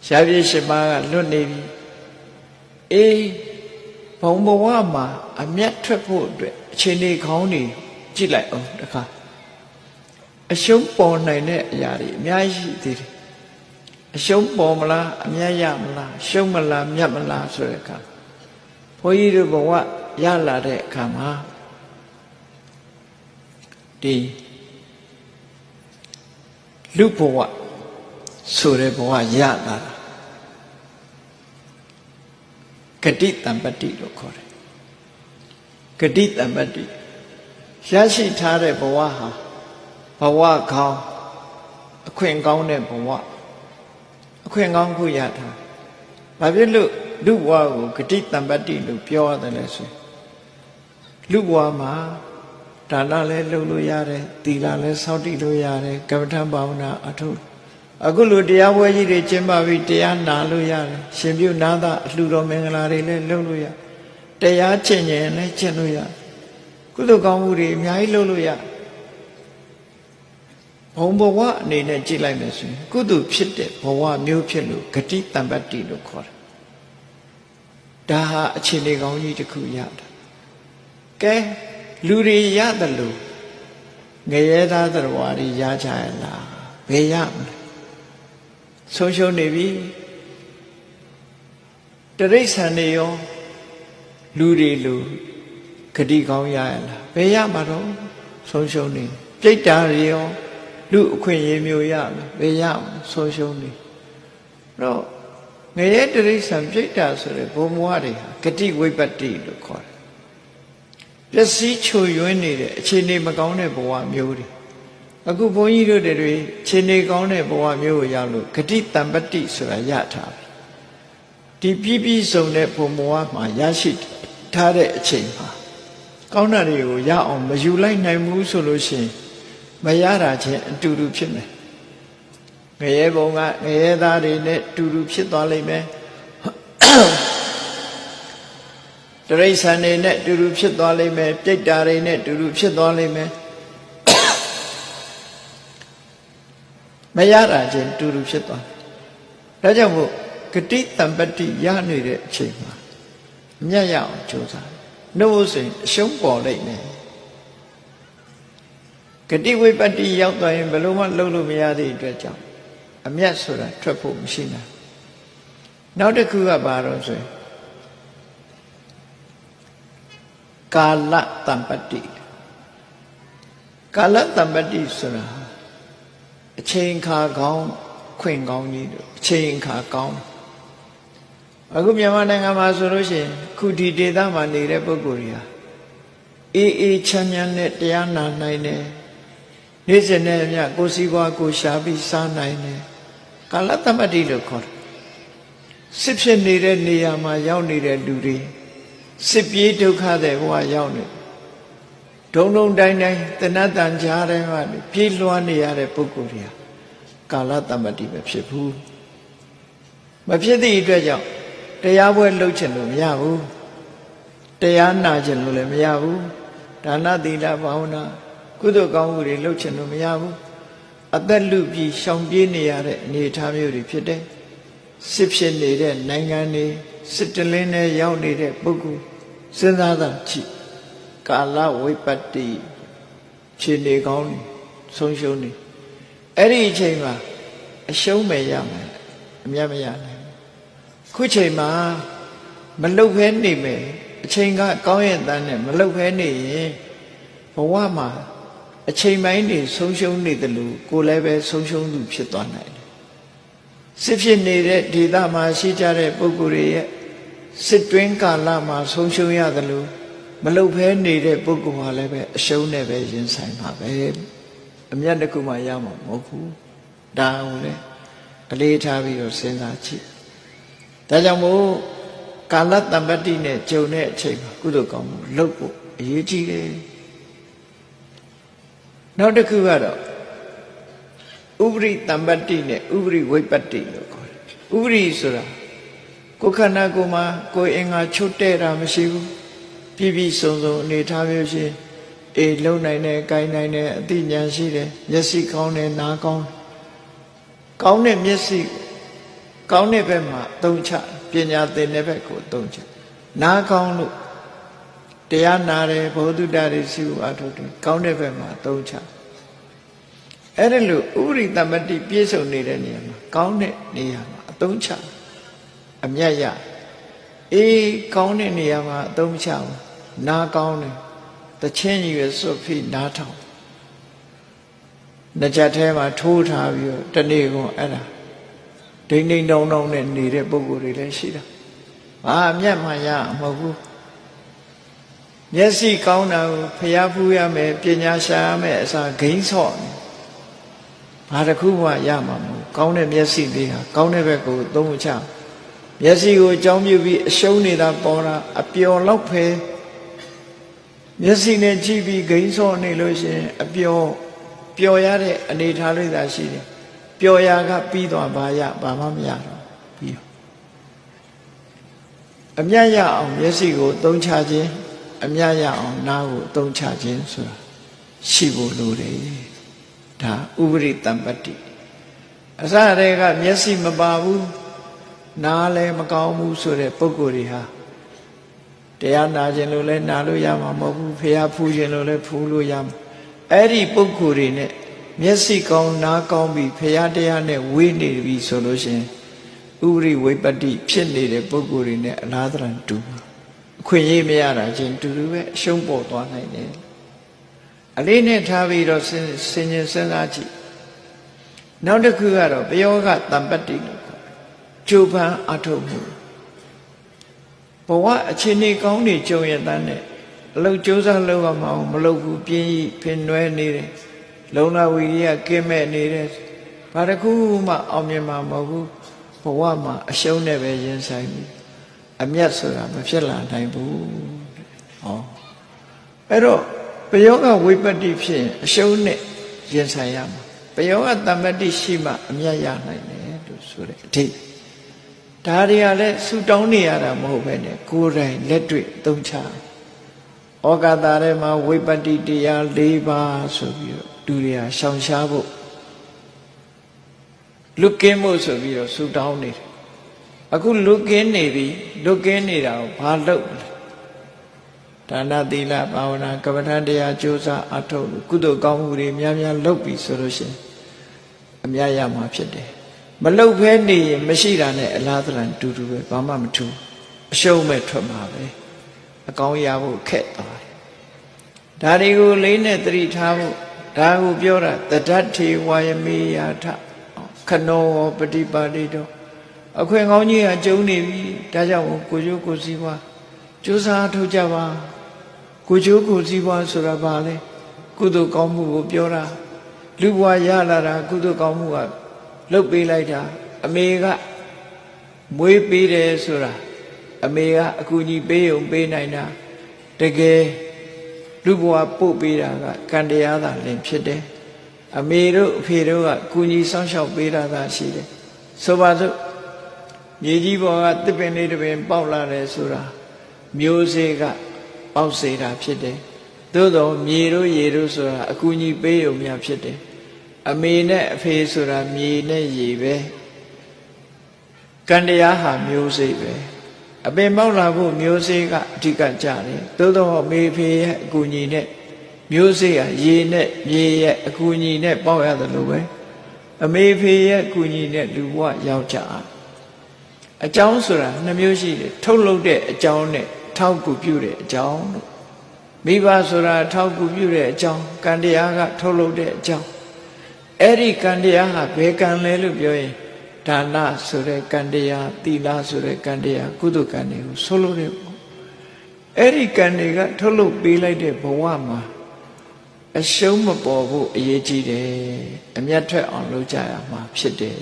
ရပြည့်၈ပါးကလွတ်နေပြီအေးဘုံဘဝမှာအမျက်ထွက်ဖို့အတွက်အခြေအနေကောင်းတွေကြည့်လိုက်အောင်တခါအရှုံးပေါ်နိုင်တဲ့အရာတွေအများကြီးရှိသေးတယ်အရှုံးပေါ်မလားအမျက်ရမလားရှုံးမလားမြတ်မလားဆိုတဲ့အခါဘုန်းကြီးတို့ဘဝရလာတဲ့အခါမှာဒီလူဘဝဆိုတဲ့ဘဝရလာတာဂတိတံပတ္တိလို့ခေါ်တယ်ဂတိတံပတ္တိရရှိထားတဲ့ဘဝဟာဘဝကောင်းအခွင့်ကောင်းတဲ့ဘဝအခွင့်ကောင်းခုရထားဘာဖြစ်လို့လူဘဝကိုဂတိတံပတ္တိလို့ပြောရတယ်လဲဆိုလူဘဝမှာဒါနလည်းလုပ်လို့ရတယ်သီလလည်းစောင့်တည်လို့ရတယ်ကမ္မထဘာဝနာအထုအခုလိုတရားပွဲကြီးတွေကျင်းပပြီးတရားနာလို့ရတယ်ရှင်ပြုနာသအလှတော်မင်္ဂလာတွေလည်းလုပ်လို့ရတရားကျင့်ရင်လည်းကျင့်လို့ရကုသိုလ်ကောင်းမှုတွေအများကြီးလုပ်လို့ရဘုံဘဝအနေနဲ့ကြည့်လိုက်မယ်ဆိုရင်ကုသိုလ်ဖြစ်တဲ့ဘဝမျိုးဖြစ်လို့ဂတိတံပတ္တိလို့ခေါ်တယ်ဒါဟာအခြေအနေကောင်းကြီးတစ်ခုရတာကဲလူတွေရတယ်လို့ငရဲသားသတ္တဝါတွေရကြရလားဘယ်ရမလဲဆုံးရှုံးနေပြီတိရစ္ဆာန်တွေရောလူတွေလူဂတိကောင်းရရလားဘယ်ရမှာတော့ဆုံးရှုံးနေပြိတ္တာတွေရောလူအခွင့်အရေးမျိုးရမယ်ဘယ်ရဆုံးရှုံးနေတော့ငရဲတိရစ္ဆာန်ပြိတ္တာဆိုတဲ့ဘုံဘဝတွေဟာဂတိဝိပတ္တိလို့ခေါ်တယ်ပျက်စီးချိုယွင်းနေတဲ့အခြေအနေမကောင်းတဲ့ဘဝမျိုးတွေအခုဘုန်းကြီးတို့တွေခြေနေကောင်းတဲ့ဘဝမျိုးကိုရောက်လို့ဂတိတံပတ္တိဆိုတာရထားပြီဒီပြည့်စုံတဲ့ဘုံဘဝမှာရရှိထားတဲ့အချိန်မှာ ကောင်းတာတွေကိုရအောင်မယူလိုက်နိုင်ဘူးဆိုလို့ရှိရင်မရတာချင်းအတူတူဖြစ်မယ်ငရဲဘုံကငရဲသားတွေနဲ့တူတူဖြစ်သွားလိမ့်မယ်တရိစ္ဆာန်တွေနဲ့တူတူဖြစ်သွားလိမ့်မယ်ပြိတ္တာတွေနဲ့တူတူဖြစ်သွားလိမ့်မယ်မရတာချင်းတူတူဖြစ်သွားဒါကြောင့်မို့ဂတိတံပတ္တိရနေတဲ့အချိန်မှာအမြတ်ရအောင်ကြိုးစားနှုတ်ဆိုရင်အရှုံးပေါ်လိမ့်မယ်ဂတိဝိပတ္တိရောက်သွားရင်ဘယ်လိုမှလုပ်လို့မရတဲ့အတွက်ကြောင့်အမြတ်ဆိုတာထွက်ဖို့မရှိနိုင်နောက်တစ်ခုကဘာလို့ဆိုရင်ကာလတံပတ္တိကာလတံပတ္တိဆိုတာအချိန်ခါကောင်းခွင့်ကောင်းကြီးတို့အချိန်ခါကောင်းအခုမြန်မာနိုင်ငံမှာဆိုလို့ရှိရင်ခုဒီဒေသမှာနေတဲ့ပုဂ္ဂိုလ်တွေဟာအေးချမ်းချမ်းနဲ့တရားနာနိုင်တယ်နေ့စဉ်နဲ့အမျှကိုယ်စီးပွားကိုရှာပြီးစားနိုင်တယ်ကာလတမ္ပတ္တိလို့ခေါ်တယ်စစ်ဖြစ်နေတဲ့နေရာမှာရောက်နေတဲ့လူတွေစစ်ပြေးဒုက္ခတဲ့ဘဝရောက်နေဒုံဒုံတိုင်းတိုင်းတဏ္ဍတန်ကြားထဲမှာပြေးလွှားနေရတဲ့ပုဂ္ဂိုလ်တွေဟာကာလတမ္ပတ္တိပဲဖြစ်ဘူးမဖြစ်သည့်အတွက်ကြောင့်တရားပွဲလုပ်ချင်လို့မရဘူးတရားနာချင်လို့လည်းမရဘူးဒါနသီလဘာဝနာကုသိုလ်ကောင်းမှုတွေလုပ်ချင်လို့မရဘူးအသက်လူပြီးရှောင်ပြေးနေရတဲ့အနေအထားမျိုးတွေဖြစ်တယ်စစ်ဖြစ်နေတဲ့နိုင်ငံတွေစစ်တလင်းနဲ့ရောက်နေတဲ့ပုဂ္ဂိုလ်စဉ်းစားတာကြည့်ကာလဝိပတ္တိခြေနေကောင်းနေဆုံးရှုံးနေအဲ့ဒီအချိန်မှာအရှုံးပဲရမယ်အမြတ်မရနိုင်ခုချိန်မှာမလုတ်ဖဲနေမယ်အချိန်ကကောင်းရဲ့တန်းနဲ့မလုတ်ဖဲနေရင်ဘဝမှာအချိန်ပိုင်းတွေဆုံးရှုံးနေတယ်လို့ကိုယ်လည်းပဲဆုံးရှုံးသူဖြစ်သွားနိုင်တယ်စစ်ဖြစ်နေတဲ့ဒေသမှာရှိကြတဲ့ပုဂ္ဂိုလ်တွေရဲ့စစ်တွင်းကာလမှာဆုံးရှုံးရတယ်လို့မလုတ်ဖဲနေတဲ့ပုဂ္ဂိုလ်ဟာလည်းပဲအရှုံးနဲ့ပဲရင်ဆိုင်ပါပဲအမြတ်တစ်ခုမှရမှာမဟုတ်ဘူးဒါကိုလည်းအလေးထားပြီးတော့စဉ်းစားကြည့်ဒါကြောင့်မို့ကာလတံပတ္တိနဲ့ဂျုံတဲ့အချိန်မှာကုသိုလ်ကောင်းမှုလုပ်ဖို့အရေးကြီးတယ်နောက်တစ်ခုကတော့ဥပရိတံပတ္တိနဲ့ဥပရိဝိပတ္တိလို့ခေါ်တယ်ဥပရိဆိုတာကိုယ်ခန္ဓာကိုယ်မှာကိုယ်အင်္ဂါချွတ်တဲ့တာမရှိဘူးပြည့်ပြည့်စုံစုံအနေထားမျိုးရှိအေးလုံနိုင်တယ်ကိုင်းနိုင်တယ်အသိဉာဏ်ရှိတယ်မျက်စိကောင်းတယ်နားကောင်းကောင်းတဲ့မျက်စိကောင်းတဲ့ဘက်မှာသုံးချပညာသင်တဲ့ဘက်ကိုသုံးချနားကောင်းလို့တရားနာတယ်ဘောဓုတ္တတွေရှိဖို့အထုတယ်ကောင်းတဲ့ဘက်မှာသုံးချအဲ့ဒါလို့ဥပရိတမတိပြည့်စုံနေတဲ့နေရာမှာကောင်းတဲ့နေရာမှာအသုံးချအမြတ်ရအေးကောင်းတဲ့နေရာမှာအသုံးချဘူးနားကောင်းတယ်တချင်းကြီးပဲစွတ်ဖိနားထောင်နှစ်ချက်ထဲမှာထိုးထားပြီးတော့တနေ့ကုန်အဲ့ဒါဒိမ့်ဒိမ့်တောင်းတောင်းနဲ့နေတဲ့ပုဂ္ဂိုလ်တွေလည်းရှိတာဘာအမြတ်မှရမဟုတ်ဘူးမျက်စိကောင်းတာကိုဖျားဖူးရမယ်ပညာရှာရမယ်အစားဂိမ်းဆော့ဘာတစ်ခုမှရမှာမဟုတ်ကောင်းတဲ့မျက်စိလေးဟာကောင်းတဲ့ဘက်ကိုသုံးချမျက်စိကိုအကြောင်းပြုပြီးအရှုံးနေတာပေါ်တာအပျော်လောက်ပဲမျက်စိနဲ့ကြည့်ပြီးဂိမ်းဆော့နေလို့ရှိရင်အပျော်ရတဲ့အနေထားလေးသာရှိတယ်ပျော်ရာကပြီးသွားဘာမှမရတော့ပြီးအမြတ်ရအောင်မျက်စိကိုသုံးချခြင်းအမြတ်ရအောင်နားကိုသုံးချခြင်းဆိုတာရှိဖို့လိုတယ်ဒါဥပရိတံပတ္တိအစတည်းကမျက်စိမပါဘူးနားလည်းမကောင်းဘူးဆိုတဲ့ပုဂ္ဂိုလ်တွေဟာတရားနာခြင်းလို့လည်းနာလို့ရမှာမဟုတ်ဘူးဖျားဖူးခြင်းလို့လည်းဖူးလို့ရမှာအဲ့ဒီပုဂ္ဂိုလ်တွေနဲ့မျက်စိကောင်းနားကောင်းပြီးဖျားတရားနဲ့ဝေးနေပြီဆိုလို့ရှိရင်ဥပရိဝိပတ္တိဖြစ်နေတဲ့ပုဂ္ဂိုလ်တွေနဲ့အလားတန်တူအခွင့်အရေးမရတာချင်းတူတူပဲအရှုံးပေါ်သွားနိုင်တယ်အလေးနဲ့ထားပြီးတော့စဉ်းကျင်စဉ်းစားကြည့်နောက်တစ်ခုကတော့ပယောဂတံပတ္တိလို့ခေါ်တယ်ကြိုးပမ်းအထောက်မှုဘဝအခြေအနေကောင်းနေကြုံရတဲ့အလုပ်ကြိုးစားလုပ်ရမှာမလုပ်ဘူးပြင်းကြီးဖင်နွယ်နေတယ်လုံလဝီရိယကင်းမဲ့နေတယ်ဘာတစ်ခုမှအောင်မြင်မှာမဟုတ်ဘူးဘဝမှာအရှုံးနဲ့ပဲရင်ဆိုင်ပြီးအမျက်ဆိုတာမဖြစ်လာနိုင်ဘူးဟော အဲ့တော့ပယောဂဝိပတ္တိဖြစ်ရင်အရှုံးနဲ့ရင်ဆိုင်ရမှာပယောဂတမ္ပတ္တိရှိမှအမြတ်ရနိုင်တယ်လို့ဆိုတဲ့အထိဒါတွေကလည်းဆူတောင်းနေရတာမဟုတ်ပဲနဲ့ကိုယ်တိုင်လက်တွေ့သုံးချဩကာသထဲမှာဝိပတ္တိတရား၄ပါးဆိုပြီးတော့လူတွေကရှောင်ရှားဖို့လွတ်ကင်းဖို့ဆိုပြီးတော့ဆူတောင်းနေတယ်အခုလွတ်ကင်းနေပြီလွတ်ကင်းနေတာကိုဘာလုပ်လဲဒါနသီလဘာဝနာကမ္မဋ္ဌာန်းတရားကြိုးစားအထောက်ကုသိုလ်ကောင်းမှုတွေများများလုပ်ပြီဆိုလို့ရှိရင်အမြတ်ရမှာဖြစ်တယ်မလုပ်ဘဲနေရင်မရှိတာနဲ့အလားတလန်တူတူပဲဘာမှမထူးအရှုံးမဲ့ထွက်မှာပဲအကောင်းရဖို့ခက်သွားတယ်ဒါတွေကိုလေးနဲ့သတိထားဖို့ဒါကိုပြောတာတဒ္ဓထေဝါယမေယာထခနောပฏิပါတိတောအခွင့်ကောင်းကြီးကကျုံနေပြီဒါကြောင့်ကိုကျိုးကိုစီးပွားကြိုးစားထုတ်ကြပါကိုကျိုးကိုစီးပွားဆိုတာဘာလဲကုသိုလ်ကောင်းမှုကိုပြောတာလူဘဝရလာတာကုသိုလ်ကောင်းမှုကလှုပ်ပေးလိုက်တာအမေကမွေးပေးတယ်ဆိုတာအမေကအကူကြီးပေးုံပေးနိုင်တာတကယ်လူဘဝပို့ပေးတာကကံတရားသာလင်ဖြစ်တယ်အမေတို့အဖေတို့ကကူညီဆောင်ရှောက်ပေးတာသာရှိတယ်ဆိုပါစို့မြေကြီးပေါ်ကတစ်ပင်လေးတစ်ပင်ပေါက်လာတယ်ဆိုတာမျိုးစေ့ကပေါက်စေတာဖြစ်တယ်သို့တော့မြေတို့ရေတို့ဆိုတာအကူကြီးပေးုံများဖြစ်တယ်အမေနဲ့အဖေဆိုတာမြေနဲ့ရေပဲကံတရားဟာမျိုးစေ့ပဲအပင်ပေါက်လာဖို့မျိုးစေ့ကအဓိကကြတယ်သို့တော့အမေဖေရဲ့အကူကြီးနဲ့မျိုးစေ့ဟာရေနဲ့မြေရဲ့အကူကြီးနဲ့ပေါက်ရတယ်လို့ပဲအမေဖေရဲ့အကူကြီးနဲ့လူဘဝရောက်ကြအကြောင်းဆိုတာနှစ်မျိုးရှိတယ်ထုတ်လုပ်တဲ့အကြောင်းနဲ့ထောက်ကူပြုတဲ့အကြောင်းလို့မိဘဆိုတာထောက်ကူပြုတဲ့အကြောင်းကံတရားကထုတ်လုပ်တဲ့အကြောင်းအဲ့ဒီကံတရားဟာဘယ်ကံလဲလို့ပြောရင်ဒါနဆိုတဲ့ကံတရားသီလဆိုတဲ့ကံတရားကုသိုလ်ကံတွေကိုဆိုလို့တဲ့အဲ့ဒီကံတွေကထုတ်လုပ်ပေးလိုက်တဲ့ဘဝမှာအရှုံးမပေါ်ဖို့အရေးကြီးတယ်အမြတ်ထွက်အောင်လုပ်ကြရမှာဖြစ်တယ်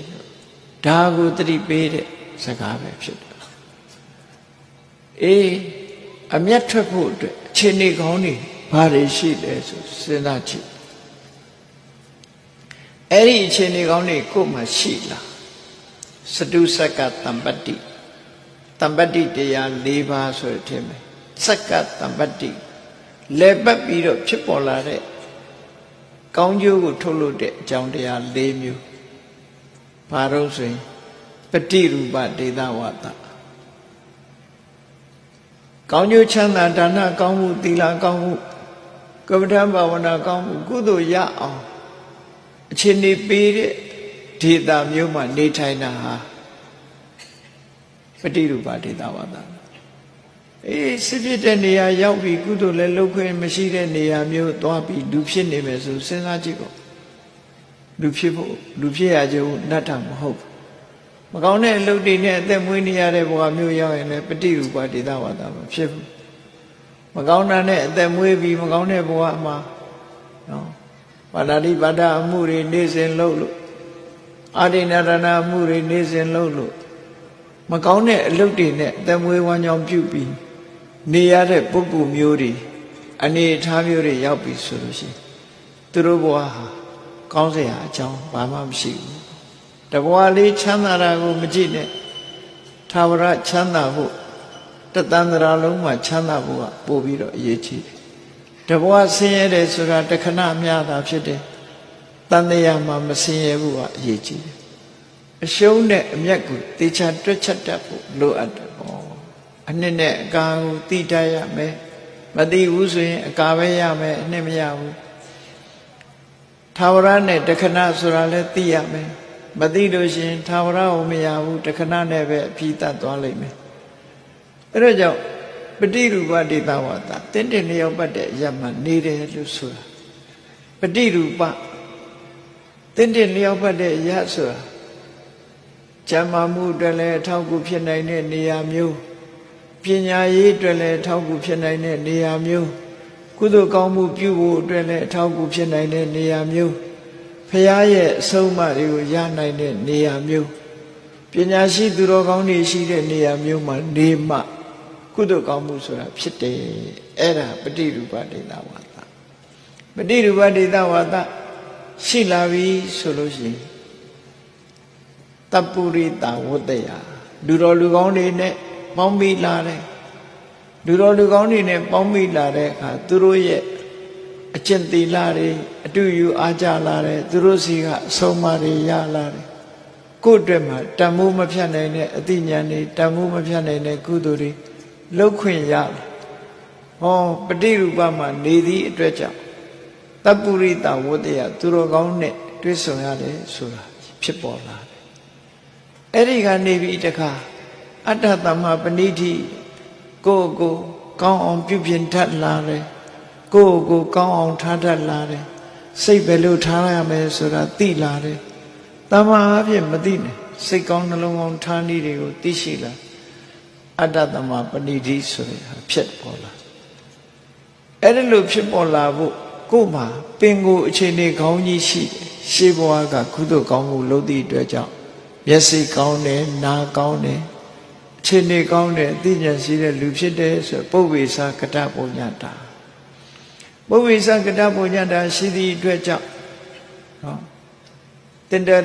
ဒါကိုသတိပေးတဲ့စကားပဲဖြစ်တယ်အေးအမြတ်ထွက်ဖို့အတွက်အခြေအနေကောင်းတွေဘာတွေရှိလဲဆိုစဉ်းစားကြည့်အဲ့ဒီအခြေအနေကောင်းတွေကိုမှရှိလားစတုစက္ကတံပတ္တိတံပတ္တိတရား၄ပါးဆိုတဲ့အထင်ပဲစက္ကတံပတ္တိလဲပတ်ပြီးတော့ဖြစ်ပေါ်လာတဲ့ကောင်းကျိုးကိုထုတ်လို့တဲ့အကြောင်းတရား၄မျိုးဘာလို့ဆိုရင်ပฏิရူပဒေသဝတ္တကောင်းကျိုးချမ်းသာဒါနကောင်းမှုသီလကောင်းမှုကမ္မဋ္ဌာန်းဘာဝနာကောင်းမှုကုသိုလ်ရအောင်အခြေအနေပေးတဲ့ဒေသမျိုးမှာနေထိုင်တာဟာပฏิရူပဒေသဝတ္တအေးစစ်ဖြစ်တဲ့နေရာရောက်ပြီးကုသိုလ်လည်းလုပ်ခွင့်မရှိတဲ့နေရာမျိုးသွားပြီးလူဖြစ်နေမယ်ဆိုစဉ်းစားကြည့်ပေါ့လူဖြစ်ရကြဘူးနတ်တာမဟုတ်မကောင်းတဲ့အလုပ်တွေနဲ့အသက်မွေးနေရတဲ့ဘဝမျိုးရောက်ရင်လည်းပฏิရူပဒေသဝတ္တမဖြစ်ဘူးမကောင်းတာနဲ့အသက်မွေးပြီးမကောင်းတဲ့ဘဝမှာနော်ပါဠိပါဒအမှုတွေနေစဉ်လုပ်လို့အာဒိဏရဏအမှုတွေနေစဉ်လုပ်လို့မကောင်းတဲ့အလုပ်တွေနဲ့အသက်မွေးဝမ်းကြောင်းပြုပြီးနေရတဲ့ပုဂ္ဂိုလ်မျိုးတွေအနေအထားမျိုးတွေရောက်ပြီဆိုလို့ရှိရင်သူတို့ဘဝဟာကောင်းစရာအကြောင်းဘာမှမရှိဘူးတဘဝလေးချမ်းသာတာကိုမကြည့်နဲ့သာဝရချမ်းသာဖို့တသန္တရာလုံးမှာချမ်းသာဖို့ကပို့ပြီးတော့အရေးကြီးတယ်တဘဝဆင်းရဲတယ်ဆိုတာတခဏများတာဖြစ်တယ်တန်တရားမှာမဆင်းရဲဘူးကအရေးကြီးတယ်အရှုံးနဲ့အမျက်ကိုတေချာတွက်ချက်တတ်ဖို့လိုအပ်တယ်ပေါ့အနှစ်နဲ့အကာကိုသိတတ်ရမယ်မသိဘူးဆိုရင်အကာပဲရမယ်အနှစ်မရဘူးသာဝရနဲ့တခဏဆိုတာလည်းသိရမယ်မသိလို့ရှိရင်သာဝရကိုမရဘူးတခဏနဲ့ပဲအပြီးတတ်သွားလိမ့်မယ်အဲဒါကြောင့်ပฏิရူပဒေသဝတ္တတင်းတင်းလျောက်ပတ်တဲ့အရာမှနေတယ်လို့ဆိုတာပฏิရူပတင်းတင်းလျောက်ပတ်တဲ့အရာဆိုတာကျမ်းမာမှုအတွက်လည်းအထောက်အကူဖြစ်နိုင်တဲ့နေရာမျိုးပညာရေးအတွက်လည်းအထောက်အကူဖြစ်နိုင်တဲ့နေရာမျိုးကုသိုလ်ကောင်းမှုပြုဖို့အတွက်လည်းအထောက်အကူဖြစ်နိုင်တဲ့နေရာမျိုးဖရာရဲ့အဆုံးအမတွေကိုရနိုင်တဲ့နေရာမျိုးပညာရှိသူတော်ကောင်းတွေရှိတဲ့နေရာမျိုးမှာနေမှ ကုသိုလ်ကောင်းမှုဆိုတာဖြစ်တယ်အဲ့ဒါပฏิရူပဒေသဝါဒပฏิရူပဒေသဝါဒရှိလာပြီဆိုလို့ရှိရင်တပ္ပုရိတဝတ္တယလူတော်လူကောင်းတွေနဲ့ပေါင်းမိလာတယ်လူတော်လူကောင်းတွေနဲ့ပေါင်းမိလာတဲ့အခါသူတို့ရဲ့အကျင့်သီလတွေအတူယူအားကြလာတယ်သူတို့စီကအဆုံးအမတွေရလာတယ်ကိုယ့်အတွက်မှာတန်မိုးမဖြတ်နိုင်တဲ့အသိဉာဏ်တွေတန်မိုးမဖြတ်နိုင်တဲ့ကုသိုလ်တွေလောက်ခွင့်ရတယ်ဟောပฏิရူပမှာနေသည့်အတွက်ကြောင့်တပ္ပုရိတဝတ္တယသူတော်ကောင်းနဲ့တွေ့ဆုံရတယ်ဆိုတာဖြစ်ပေါ်လာတယ်အဲ့ဒီကနေပြီးတခါအတ္တသမ္မာပဏိတိကိုယ်ကိုကောင်းအောင်ပြုပြင်တတ်လာတယ်ကိုယ်ကိုကောင်းအောင်ထားတတ်လာတယ်စိတ်ပဲလို့ထားရမယ်ဆိုတာသိလာတယ်တမ္မာအဖြစ်မသိနဲ့စိတ်ကောင်းနှလုံးကောင်းထားနည်းတွေကိုသိရှိလာအတ္တသမ္မာပဏိတိဆိုတဲ့ဟာဖြစ်ပေါ်လာအဲ့ဒီလိုဖြစ်ပေါ်လာဖို့ကိုယ်မှာပင်ကိုအခြေအနေကောင်းကြီးရှိတယ်ရှေးဘဝကကုသိုလ်ကောင်းမှုလုပ်သည့်အတွက်ကြောင့်မျက်စိကောင်းတယ်နားကောင်းတယ်အခြေအနေကောင်းတယ်အသိဉာဏ်ရှိတဲ့လူဖြစ်တယ်ဆိုပုဗ္ဗေသကတပုညတာပုဗ္ဗေသကတပုညတာရှိသည့်အတွက်ကြောင့်ဟောတင့်တော်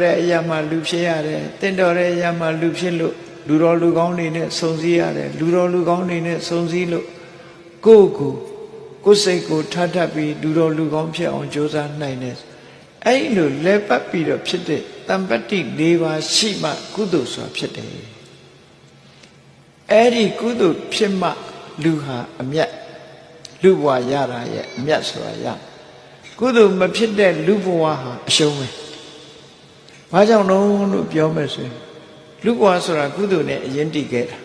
တဲ့အရာမှလူဖြစ်ရတယ်တင့်တော်တဲ့အရာမှလူဖြစ်လို့လူတော်လူကောင်းတွေနဲ့ဆုံစည်းရတယ်လူတော်လူကောင်းတွေနဲ့ဆုံစည်းလို့ကိုယ်စိတ်ကိုထားတတ်ပြီးလူတော်လူကောင်းဖြစ်အောင်ကြိုးစားနိုင်တယ်အဲ့လိုလဲပတ်ပြီးတော့ဖြစ်တဲ့တမ္ပတ္တိ၄ပါးရှိမှကုသိုလ်ဆိုတာဖြစ်တယ်အဲ့ဒီကုသိုလ်ဖြစ်မှလူဟာအမြတ်လူဘဝရတာရဲ့အမြတ်ဆိုတာရကုသိုလ်မဖြစ်တဲ့လူဘဝဟာအရှုံးပဲဘာကြောင့်လို့ပြောမယ်ဆိုရင်လူဘဝဆိုတာကုသိုလ်နဲ့အရင်တည်ခဲ့တာ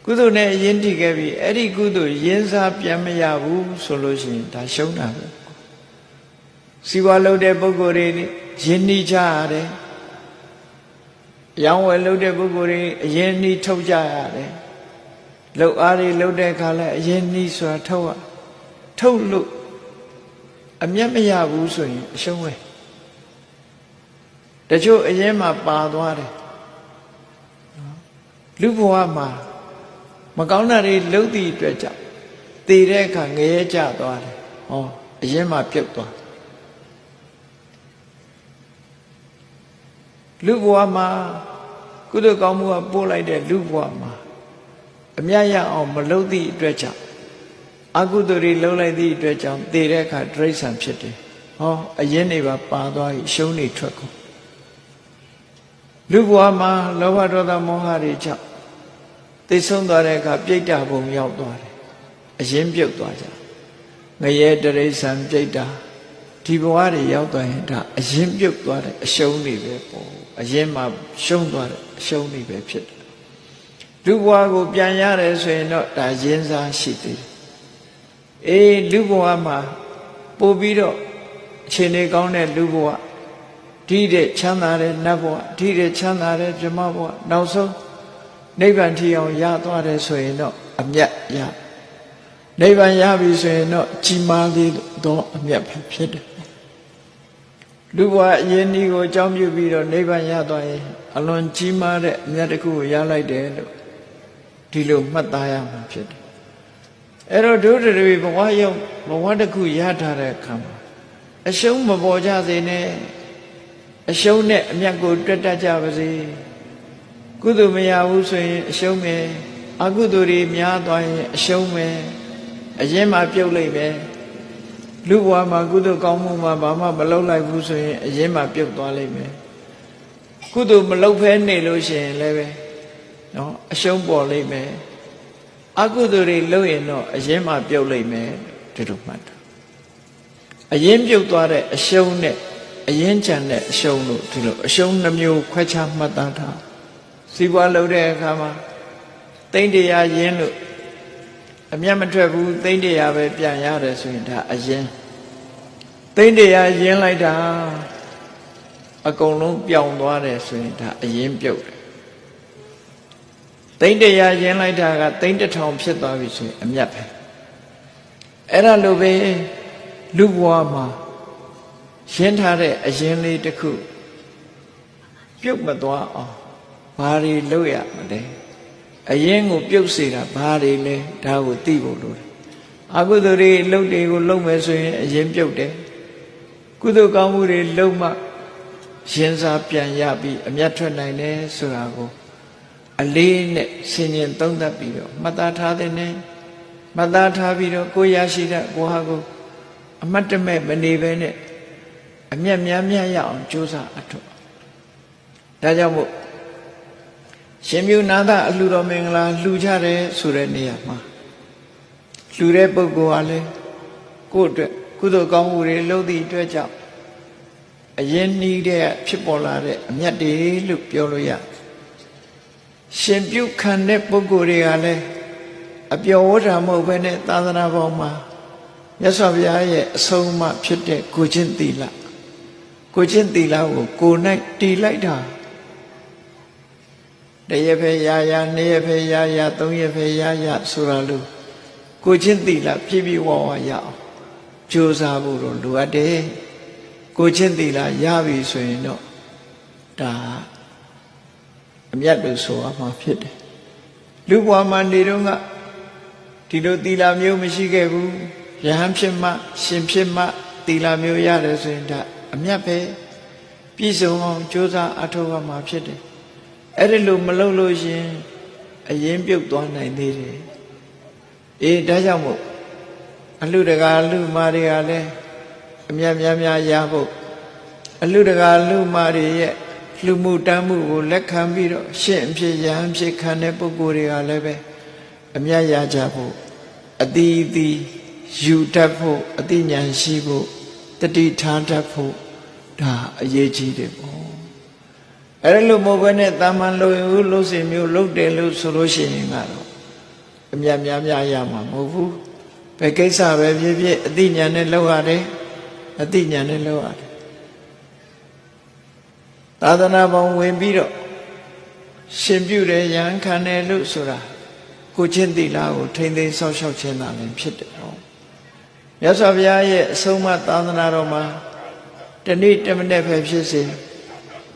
ကုသိုလ်နဲ့အရင်တည်ခဲ့ပြီးအဲ့ဒီကုသိုလ်ရင်းစားပြန်မရဘူးဆိုလို့ရှိရင်ဒါရှုံးတာပဲစီဝါလုပ်တဲ့ပုဂ္ဂိုလ်တွေယဉ်နှီးကြရတယ်ရောင်းဝယ်လုပ်တဲ့ပုဂ္ဂိုလ်တွေအရင်နှီးထုတ်ကြရတယ်လုပ်အားတွေလုပ်တဲ့အခါလဲအရင်နှီးဆိုတာထုတ်လို့အမျက်မရဘူးဆိုရင်အရှုံးပဲတချို့အရင်မှပါသွားတယ်လူဘဝမှာမကောင်းတာတွေလုပ်သည့်အတွက်ကြောင့်တည်တဲ့အခါငရဲကျသွားတယ်ဟောအရင်မှပြုတ်သွားလူဘဝမှာကုသိုလ်ကောင်းမှုကပို့လိုက်တဲ့လူဘဝမှာအမြတ်ရအောင်မလုပ်သည့်အတွက်ကြောင့်အကုသိုလ်တွေလုပ်လိုက်သည့်အတွက်ကြောင့်တည်တဲ့အခါတိရစ္ဆာန်ဖြစ်တယ်ဟောအရင်နေပါသွားပြီရှုံးနေထွက်ကုန်လူဘဝမှာလောဘဒေါသမောဟတွေကြောင့်သိဆုံးသွားတဲ့အခါပြိတ္တာဘုံရောက်သွားတယ်အရင်ပြုတ်သွားကြငရဲတိရစ္ဆာန်ပြိတ္တာဒီဘဝတွေရောက်သွားရင်ဒါအရင်ပြုတ်သွားတဲ့အရှုံးတွေပဲပေါ့အရင်မှရှုံးသွားတဲ့အရှုံးတွေပဲဖြစ်တယ်လူဘဝကိုပြန်ရတယ်ဆိုရင်တော့ဒါရင်းစားရှိသေးတယ်လူဘဝမှာပို့ပြီးတော့အခြေအနေကောင်းတဲ့လူဘဝဒီတဲ့ချမ်းသာတဲ့နတ်ဘဝဒီတဲ့ချမ်းသာတဲ့ဗြဟ္မဘဝနောက်ဆုံးနိဗ္ဗာန်ထီအောင်ရသွားတယ်ဆိုရင်တော့အမြတ်ရနိဗ္ဗာန်ရပြီဆိုရင်တော့ကြီးမားလေးတော့အမြတ်ဖြစ်တယ်လူဘဝအရင်ဒီကိုအကြောင်းပြုပြီးတော့နိဗ္ဗာန်ရသွားရင်အလွန်ကြီးမားတဲ့အမြတ်တစ်ခုကိုရလိုက်တယ်လို့ဒီလိုမှတ်သားရမှာဖြစ်တယ်အဲ့တော့ဒုတိယဘဝရောက်ဘဝတစ်ခုရထားတဲ့အခါမှာအရှုံးမပေါ်ကြစေနဲ့အရှုံးနဲ့အမြတ်ကိုတွက်တတ်ကြပါစေကုသိုလ်မရဘူးဆိုရင်အရှုံးမယ်အကုသိုလ်တွေများသွားရင်အရှုံးမယ်အရင်မှပြုတ်လိုက်မယ်လူဘဝမှာကုသိုလ်ကောင်းမှုမှာဘာမှမလုပ်လိုက်ဘူးဆိုရင်အရင်မှပြုတ်သွားလိမ့်မယ်ကုသိုလ်မလုပ်ဖဲနေလို့ရှိရင်လည်းပဲနော်အရှုံးပေါ်လိမ့်မယ်အကုသိုလ်တွေလုပ်ရင်တော့အရင်မှပြုတ်လိမ့်မယ်ဒီလိုမှတ်တာအရင်ပြုတ်သွားတဲ့အရှုံးနဲ့အရင်ချန်တဲ့အရှုံးလို့ဒီလိုအရှုံးနှမျိုးခွဲခြားမှတ်သားထားစီးပွားလုပ်တဲ့အခါမှာသိန်း100ရင်းလို့အမြတ်မထွက်ဘူးသိန်း100ပဲပြန်ရတယ်ဆိုရင်ဒါအရင်သိန်း100ရင်းလိုက်တာအကုန်လုံးပြောင်းသွားတယ်ဆိုရင်ဒါအရင်ပြုတ်တယ်သိန်း100ရင်းလိုက်တာကသိန်း1000ဖြစ်သွားပြီဆိုရင်အမြတ်ပဲအဲ့ဒါလိုပဲလူဘဝမှာရှင်းထားတဲ့အရင်လေးတစ်ခုပြုတ်မသွားအောင်ဘာတွေလုပ်ရမလဲ အရင်ကိုပြုတ်စေတာဘာတွေလဲဒါကိုသိဖို့လိုတယ်အကုသိုလ်တွေအလုပ်တွေကိုလုပ်မယ်ဆိုရင်အရင်ပြုတ်တယ်ကုသိုလ်ကောင်းမှုတွေလုပ်မှရင်စားပြန်ရပြီးအမြတ်ထွက်နိုင်တယ်ဆိုတာကိုအလေးနဲ့ဆင်ញင်သုံးသပ်ပြီးတော့မှတ်သားထားတဲ့နဲ့မှတ်သားထားပြီးတော့ကိုရရှိတဲ့ကိုဟာကိုအမတ်တမဲ့မနေပဲနဲ့အမြတ်များများရအောင်ကြိုးစားအထောက်ဒါကြောင့်မို့ရှင်မြူနာသအလှတော်မင်္ဂလာလှူကြတယ်ဆိုတဲ့နေရာမှာလှူတဲ့ပုဂ္ဂိုလ်ဟာလေကိုယ့်အတွက်ကုသိုလ်ကောင်းမှုတွေလုပ်သည့်အတွက်ကြောင့်အရင်နှီးတဲ့ဖြစ်ပေါ်လာတဲ့အမြတ်တွေလို့ပြောလို့ရရှင်ပြုခံတဲ့ပုဂ္ဂိုလ်တွေကလည်းအပျော်ဝဋ္ဌာမဟုတ်ဘဲနဲ့သာသနာပေါ်မှာမြတ်စွာဘုရားရဲ့အဆုံးအမဖြစ်တဲ့ကိုချင်းသီလကိုချင်းသီလကိုကိုယ်၌တည်လိုက်တာတရက်ပဲရရနှစ်ရက်ပဲရရသုံးရက်ပဲရရဆိုတာလို့ကိုချင်းသီလပြည့်ပြည့်ဝဝရအောင်ကြိုးစားဖို့တော့လိုအပ်တယ်ကိုချင်းသီလရပြီဆိုရင်တော့ဒါအမြတ်လို့ဆိုရမှာဖြစ်တယ်လူဘဝမှာနေတော့ကဒီလိုသီလမျိုးမရှိခဲ့ဘူးယဟန်ဖြစ်မှရှင်ဖြစ်မှသီလမျိုးရတယ်ဆိုရင်ဒါအမြတ်ပဲပြည့်စုံအောင်ကြိုးစားအထောက်အမှာဖြစ်တယ်အဲ့ဒီလိုမလုပ်လို့ရှင်အရင်ပြုတ်သွားနိုင်သေးတယ်အေးဒါကြောင့်မို့အလှတကာလူမာတွေကလည်းအမြတ်များများရဖို့အလှတကာလူမာတွေရဲ့လှမှုတမ်းမှုကိုလက်ခံပြီးတော့ရှင့်အဖြစ်ယဟန်ဖြစ်ခံတဲ့ပုဂ္ဂိုလ်တွေကလည်းပဲအမြတ်ရကြဖို့အတိအသီးယူတတ်ဖို့အတိညာရှိဖို့တတိထားတတ်ဖို့ဒါအရေးကြီးတယ်ပေါ့အဲ့လိုမဟုတ်ဘဲနဲ့တာမန်လိုယူလို့စီမျိုးလုပ်တယ်လို့ဆိုလို့ရှိရင်ကတော့အမြတ်များများရမှာမဟုတ်ဘူးဘယ်ကိစ္စပဲဖြစ်ဖြစ်အတိညာနဲ့လုပ်ရတယ်အတိညာနဲ့လုပ်ရတယ်သာသနာပေါင်းဝင်ပြီးတော့ရှင်ပြုတယ်ယဟန်ခံတယ်လို့ဆိုတာကိုချင်းသီလကိုထိမ့်သိမ်းဆောက်ရှောက်ခြင်းသာလည်းဖြစ်တယ်ဟောမြတ်စွာဘုရားရဲ့အဆုံးအမသာသနာတော်မှာတနေ့တမနေ့ပဲဖြစ်စေ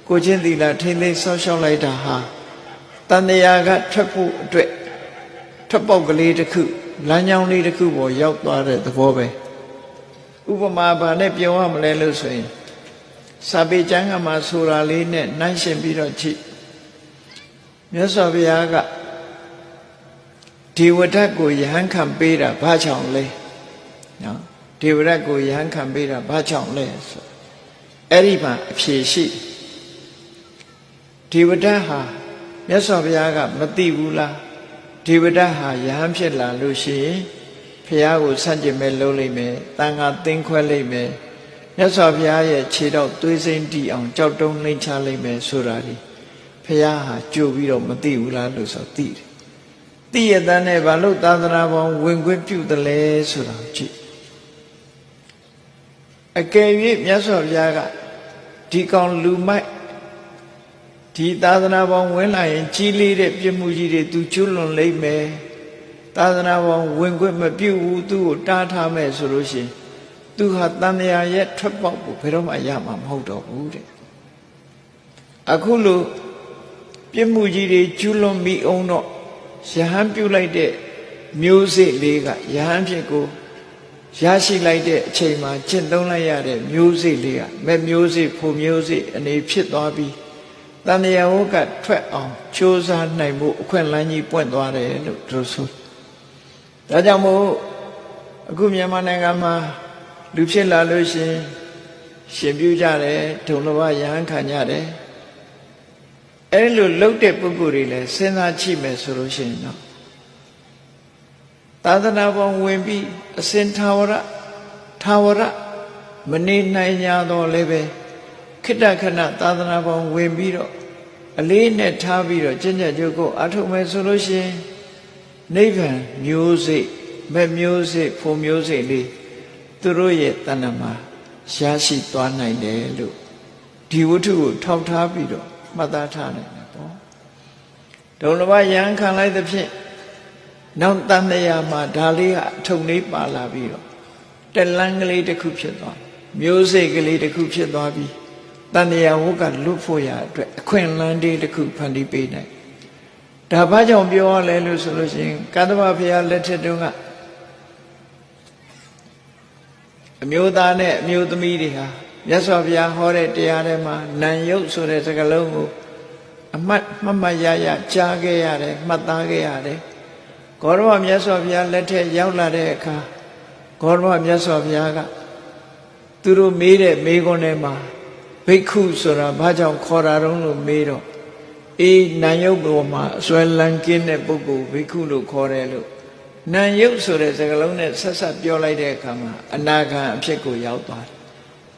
ကိုချင်းသီလထိမ့်သိမ်းဆောက်ရှောက်လိုက်တာဟာတန်တရားကထွက်ဖို့အတွက်ထွက်ပေါက်ကလေးတစ်ခုလမ်းကြောင်းလေးတစ်ခုပေါ်ရောက်သွားတဲ့သဘောပဲဥပမာဘာနဲ့ပြောရမလဲလို့ဆိုရင်စာပေကျမ်းကမှာဆိုတာလေးနဲ့နှိုင်းယှဉ်ပြီးတော့ကြည့်မြတ်စွာဘုရားကဒေဝဒတ်ကိုယဟန်ခံပေးတာဘာကြောင့်လဲနော်ဒေဝဒတ်ကိုယဟန်ခံပေးတာဘာကြောင့်လဲဆိုအဲ့ဒီမှာအဖြေရှိဒေဝဒတ်ဟာမြတ်စွာဘုရားကမသိဘူးလားဒေဝဒတ်ဟာယဟန်ဖြစ်လာလို့ရှိရင်ဘုရားကိုဆန့်ကျင်မဲ့လုပ်လိုက်မယ်တန်ခါသင်းခွဲလိုက်မယ်မြတ်စွာဘုရားရဲ့ခြေတော့သွေးစိမ့်တီအောင်ကြောက်တုံးနှိမ့်ချလိုက်မယ်ဆိုတာဒီဘုရားဟာကြိုပြီးတော့မသိဘူးလားလို့ဆိုသိတယ်သိရတဲ့နဲ့ဘာလို့သာသနာပေါင်းဝင်ခွင့်ပြုတယ်လဲဆိုတာကြည့်အကယ်၍မြတ်စွာဘုရားကဒီကောင်လူမိုက်ဒီသာသနာပေါင်းဝင်လာရင်ကြီးလေးတဲ့ပြစ်မှုကြီးတွေသူကျွလွန်လိမ့်မယ်သာသနာပေါင်းဝင်ခွင့်မပြုဘူးသူ့ကိုတားထားမယ်ဆိုလို့ရှိရင်သူဟာတန်မြာရဲ့ထွက်ပေါက်ကိုဘယ်တော့မှရမှာမဟုတ်တော့ဘူးတဲ့အခုလိုပြစ်မှုကြီးတွေကျွလွန်မိအောင်တော့ယဟန်ပြုလိုက်တဲ့မျိုးစေ့လေးကယဟန်ဖြစ်ကိုရရှိလိုက်တဲ့အချိန်မှာကျင့်သုံးလိုက်ရတဲ့မျိုးစေ့လေးကမဲ့မျိုးစေ့ဖို့မျိုးစေ့အနေဖြစ်သွားပြီးတန်မြာဝကထွက်အောင်ကြိုးစားနိုင်ဖို့အခွင့်အလမ်းကြီးပွင့်သွားတယ်လို့တို့ဆိုဒါကြောင့်မို့အခုမြန်မာနိုင်ငံမှာလူဖြစ်လာလို့ရှင်ပြုကြတယ်ဒုံလဘယဟန်ခံကြတယ်အဲ့လိုလှုပ်တဲ့ပုဂ္ဂိုလ်တွေလည်းစဉ်းစားကြည့်မယ်ဆိုလို့ရှိရင်တော့သာသနာပေါင်းဝင်ပြီးအစဉ်ထာဝရမနေနိုင်ကြတော့လည်းပဲခိတ္တခဏသာသနာပေါင်းဝင်ပြီးတော့အလေးနဲ့ထားပြီးတော့ကျင့်ကြံကြိုးကိုအထုတ်မယ်ဆိုလို့ရှိရင်နိဗ္ဗာန်မျိုးစိတ်မဲ့မျိုးစိတ်ဖို့မျိုးစိတ်လေးသူတို့ရဲ့တဏ္ဍမှာရရှိသွားနိုင်တယ်လို့ဒီဝတ္ထုကိုထောက်ထားပြီးတော့မှတ်သားထားနိုင်တယ်ပေါ့ဒုံလဘယဟန်ခံလိုက်သဖြင့်နောက်တန်တရားမှာဒါလေးကအထုံလေးပါလာပြီးတော့တလန်းကလေးတစ်ခုဖြစ်သွားမျိုးစိတ်ကလေးတစ်ခုဖြစ်သွားပြီးတန်တရားဝတ်ကလွတ်ဖို့ရအတွက်အခွင့်အလမ်းလေးတစ်ခုဖန်တီးပေးနိုင်ဒ ဒါဘာကြောင့်ပြောရလဲလို့ဆိုလို့ရှိရင်ကတ္တဗဘုရားလက်ထက်တုန်းကအမျိုးသားနဲ့အမျိုးသမီးတွေဟာမြတ်စွာဘုရားဟောတဲ့တရားထဲမှာနံယုတ်ဆိုတဲ့စကားလုံးကိုအမှတ်မှတ်ရရကြားခဲ့ရတယ်မှတ်သားခဲ့ရတယ်ဂေါရမမြတ်စွာဘုရားလက်ထက်ရောက်လာတဲ့အခါဂေါရမမြတ်စွာဘုရားကသူတို့မေးတဲ့မေးခွန်းထဲမှာဘိက္ခုဆိုတာဘာကြောင့်ခေါ်တာတုံးလို့မေးတော့အေးနံယုတ်ပေါ်မှာအစွဲလန်းကင်းတဲ့ပုဂ္ဂိုလ်ဘိက္ခုလို့ခေါ်တယ်လို့နံယုတ်ဆိုတဲ့စကားလုံးနဲ့ဆက်ဆက်ပြောလိုက်တဲ့အခါမှာအနာဂံအဖြစ်ကိုရောက်သွားတယ်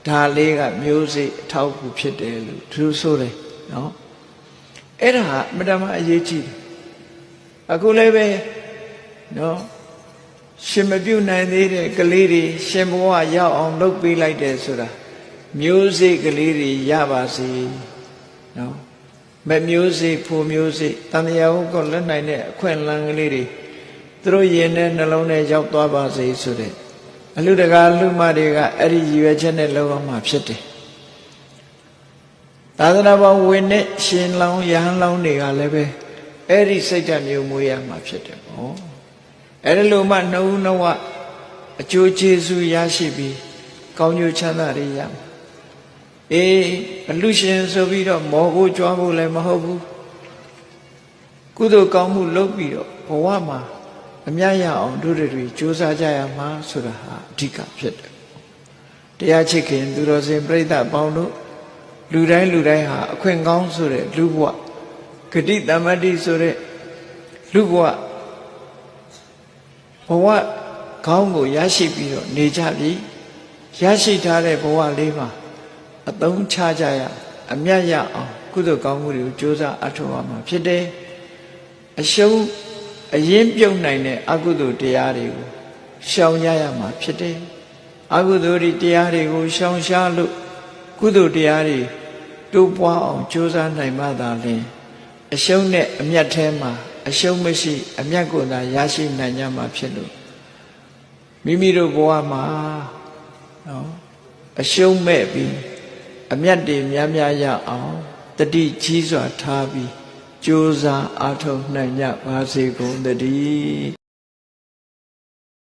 ဒါလေးကမျိုးစိအထောက်အကူဖြစ်တယ်လို့သူဆိုတယ်နော်အဲ့ဒါအမှန်တမ်းအရေးကြီးတယ်အခုလည်းပဲနော်ရှင်မပြုတ်နိုင်သေးတဲ့ကလေးတွေရှင်ဘဝရောက်အောင်လုပ်ပေးလိုက်တယ်ဆိုတာမျိုးစိကလေးတွေရပါစေနော်မမျိုးစိဖို့မျိုးစိတန်တရားဟုတ်ကလက်နိုင်တဲ့အခွင့်အလမ်းကလေးတွေသူတို့ရင်ထဲနှလုံးထဲရောက်သွားပါစေဆိုတဲ့အလူတကာလူမတွေကအဲ့ဒီရည်ရွယ်ချက်နဲ့လုပ်အောင်မှဖြစ်တယ်သာသနာ့ဘောင်ဝင်တဲ့ရှင်လောင်းရဟန်းလောင်းတွေကလည်းပဲအဲ့ဒီစိတ်ဓာတ်မျိုးမွေးရမှာဖြစ်တယ်ပေါ့အဲ့ဒီလိုမှနှုတ်နှဝအကျိုးကျေးဇူးရရှိပြီးကောင်းကျိုးချမ်းသာတွေရမှာအေးအလူရှင်ဆိုပြီးတော့မောဖို့ကြွားဖို့လည်းမဟုတ်ဘူးကုသိုလ်ကောင်းမှုလုပ်ပြီးတော့ဘဝမှာအမြတ်ရအောင်တို့တွေကြိုးစားကြရမှာဆိုတာဟာအဓိကဖြစ်တယ်တရားချစ်ခင်သူတော်စင်ပြိဿအပေါင်းတို့လူတိုင်းဟာအခွင့်ကောင်းဆိုတဲ့လူဘဝဂတိတမ္မတိဆိုတဲ့လူဘဝကောင်းကိုရရှိပြီးတော့နေကြပြီရရှိထားတဲ့ဘဝလေးမှာအသုံးချကြရအမြတ်ရအောင်ကုသိုလ်ကောင်းမှုတွေကိုကြိုးစားအထောက်အမှာဖြစ်တယ်အရှုံးအရင်ပြုတ်နိုင်တဲ့အကုသိုလ်တရားတွေကိုရှောင်ကြရမှာဖြစ်တယ်အကုသိုလ်တရားတွေကိုရှောင်ရှားလို့ကုသိုလ်တရားတွေတိုးပွားအောင်ကြိုးစားနိုင်မှသာလျှင်အရှုံးနဲ့အမြတ်ထဲမှာအရှုံးမရှိအမြတ်ကိုသာရရှိနိုင်ကြမှာဖြစ်လို့မိမိတို့ဘဝမှာနော်အရှုံးမဲ့ပြီးအမြတ်တွေများများရအောင်တတိကြီးစွာထားပြီးကြိုးစားအားထုတ်နိုင်ကြပါစေကုန်သတည်း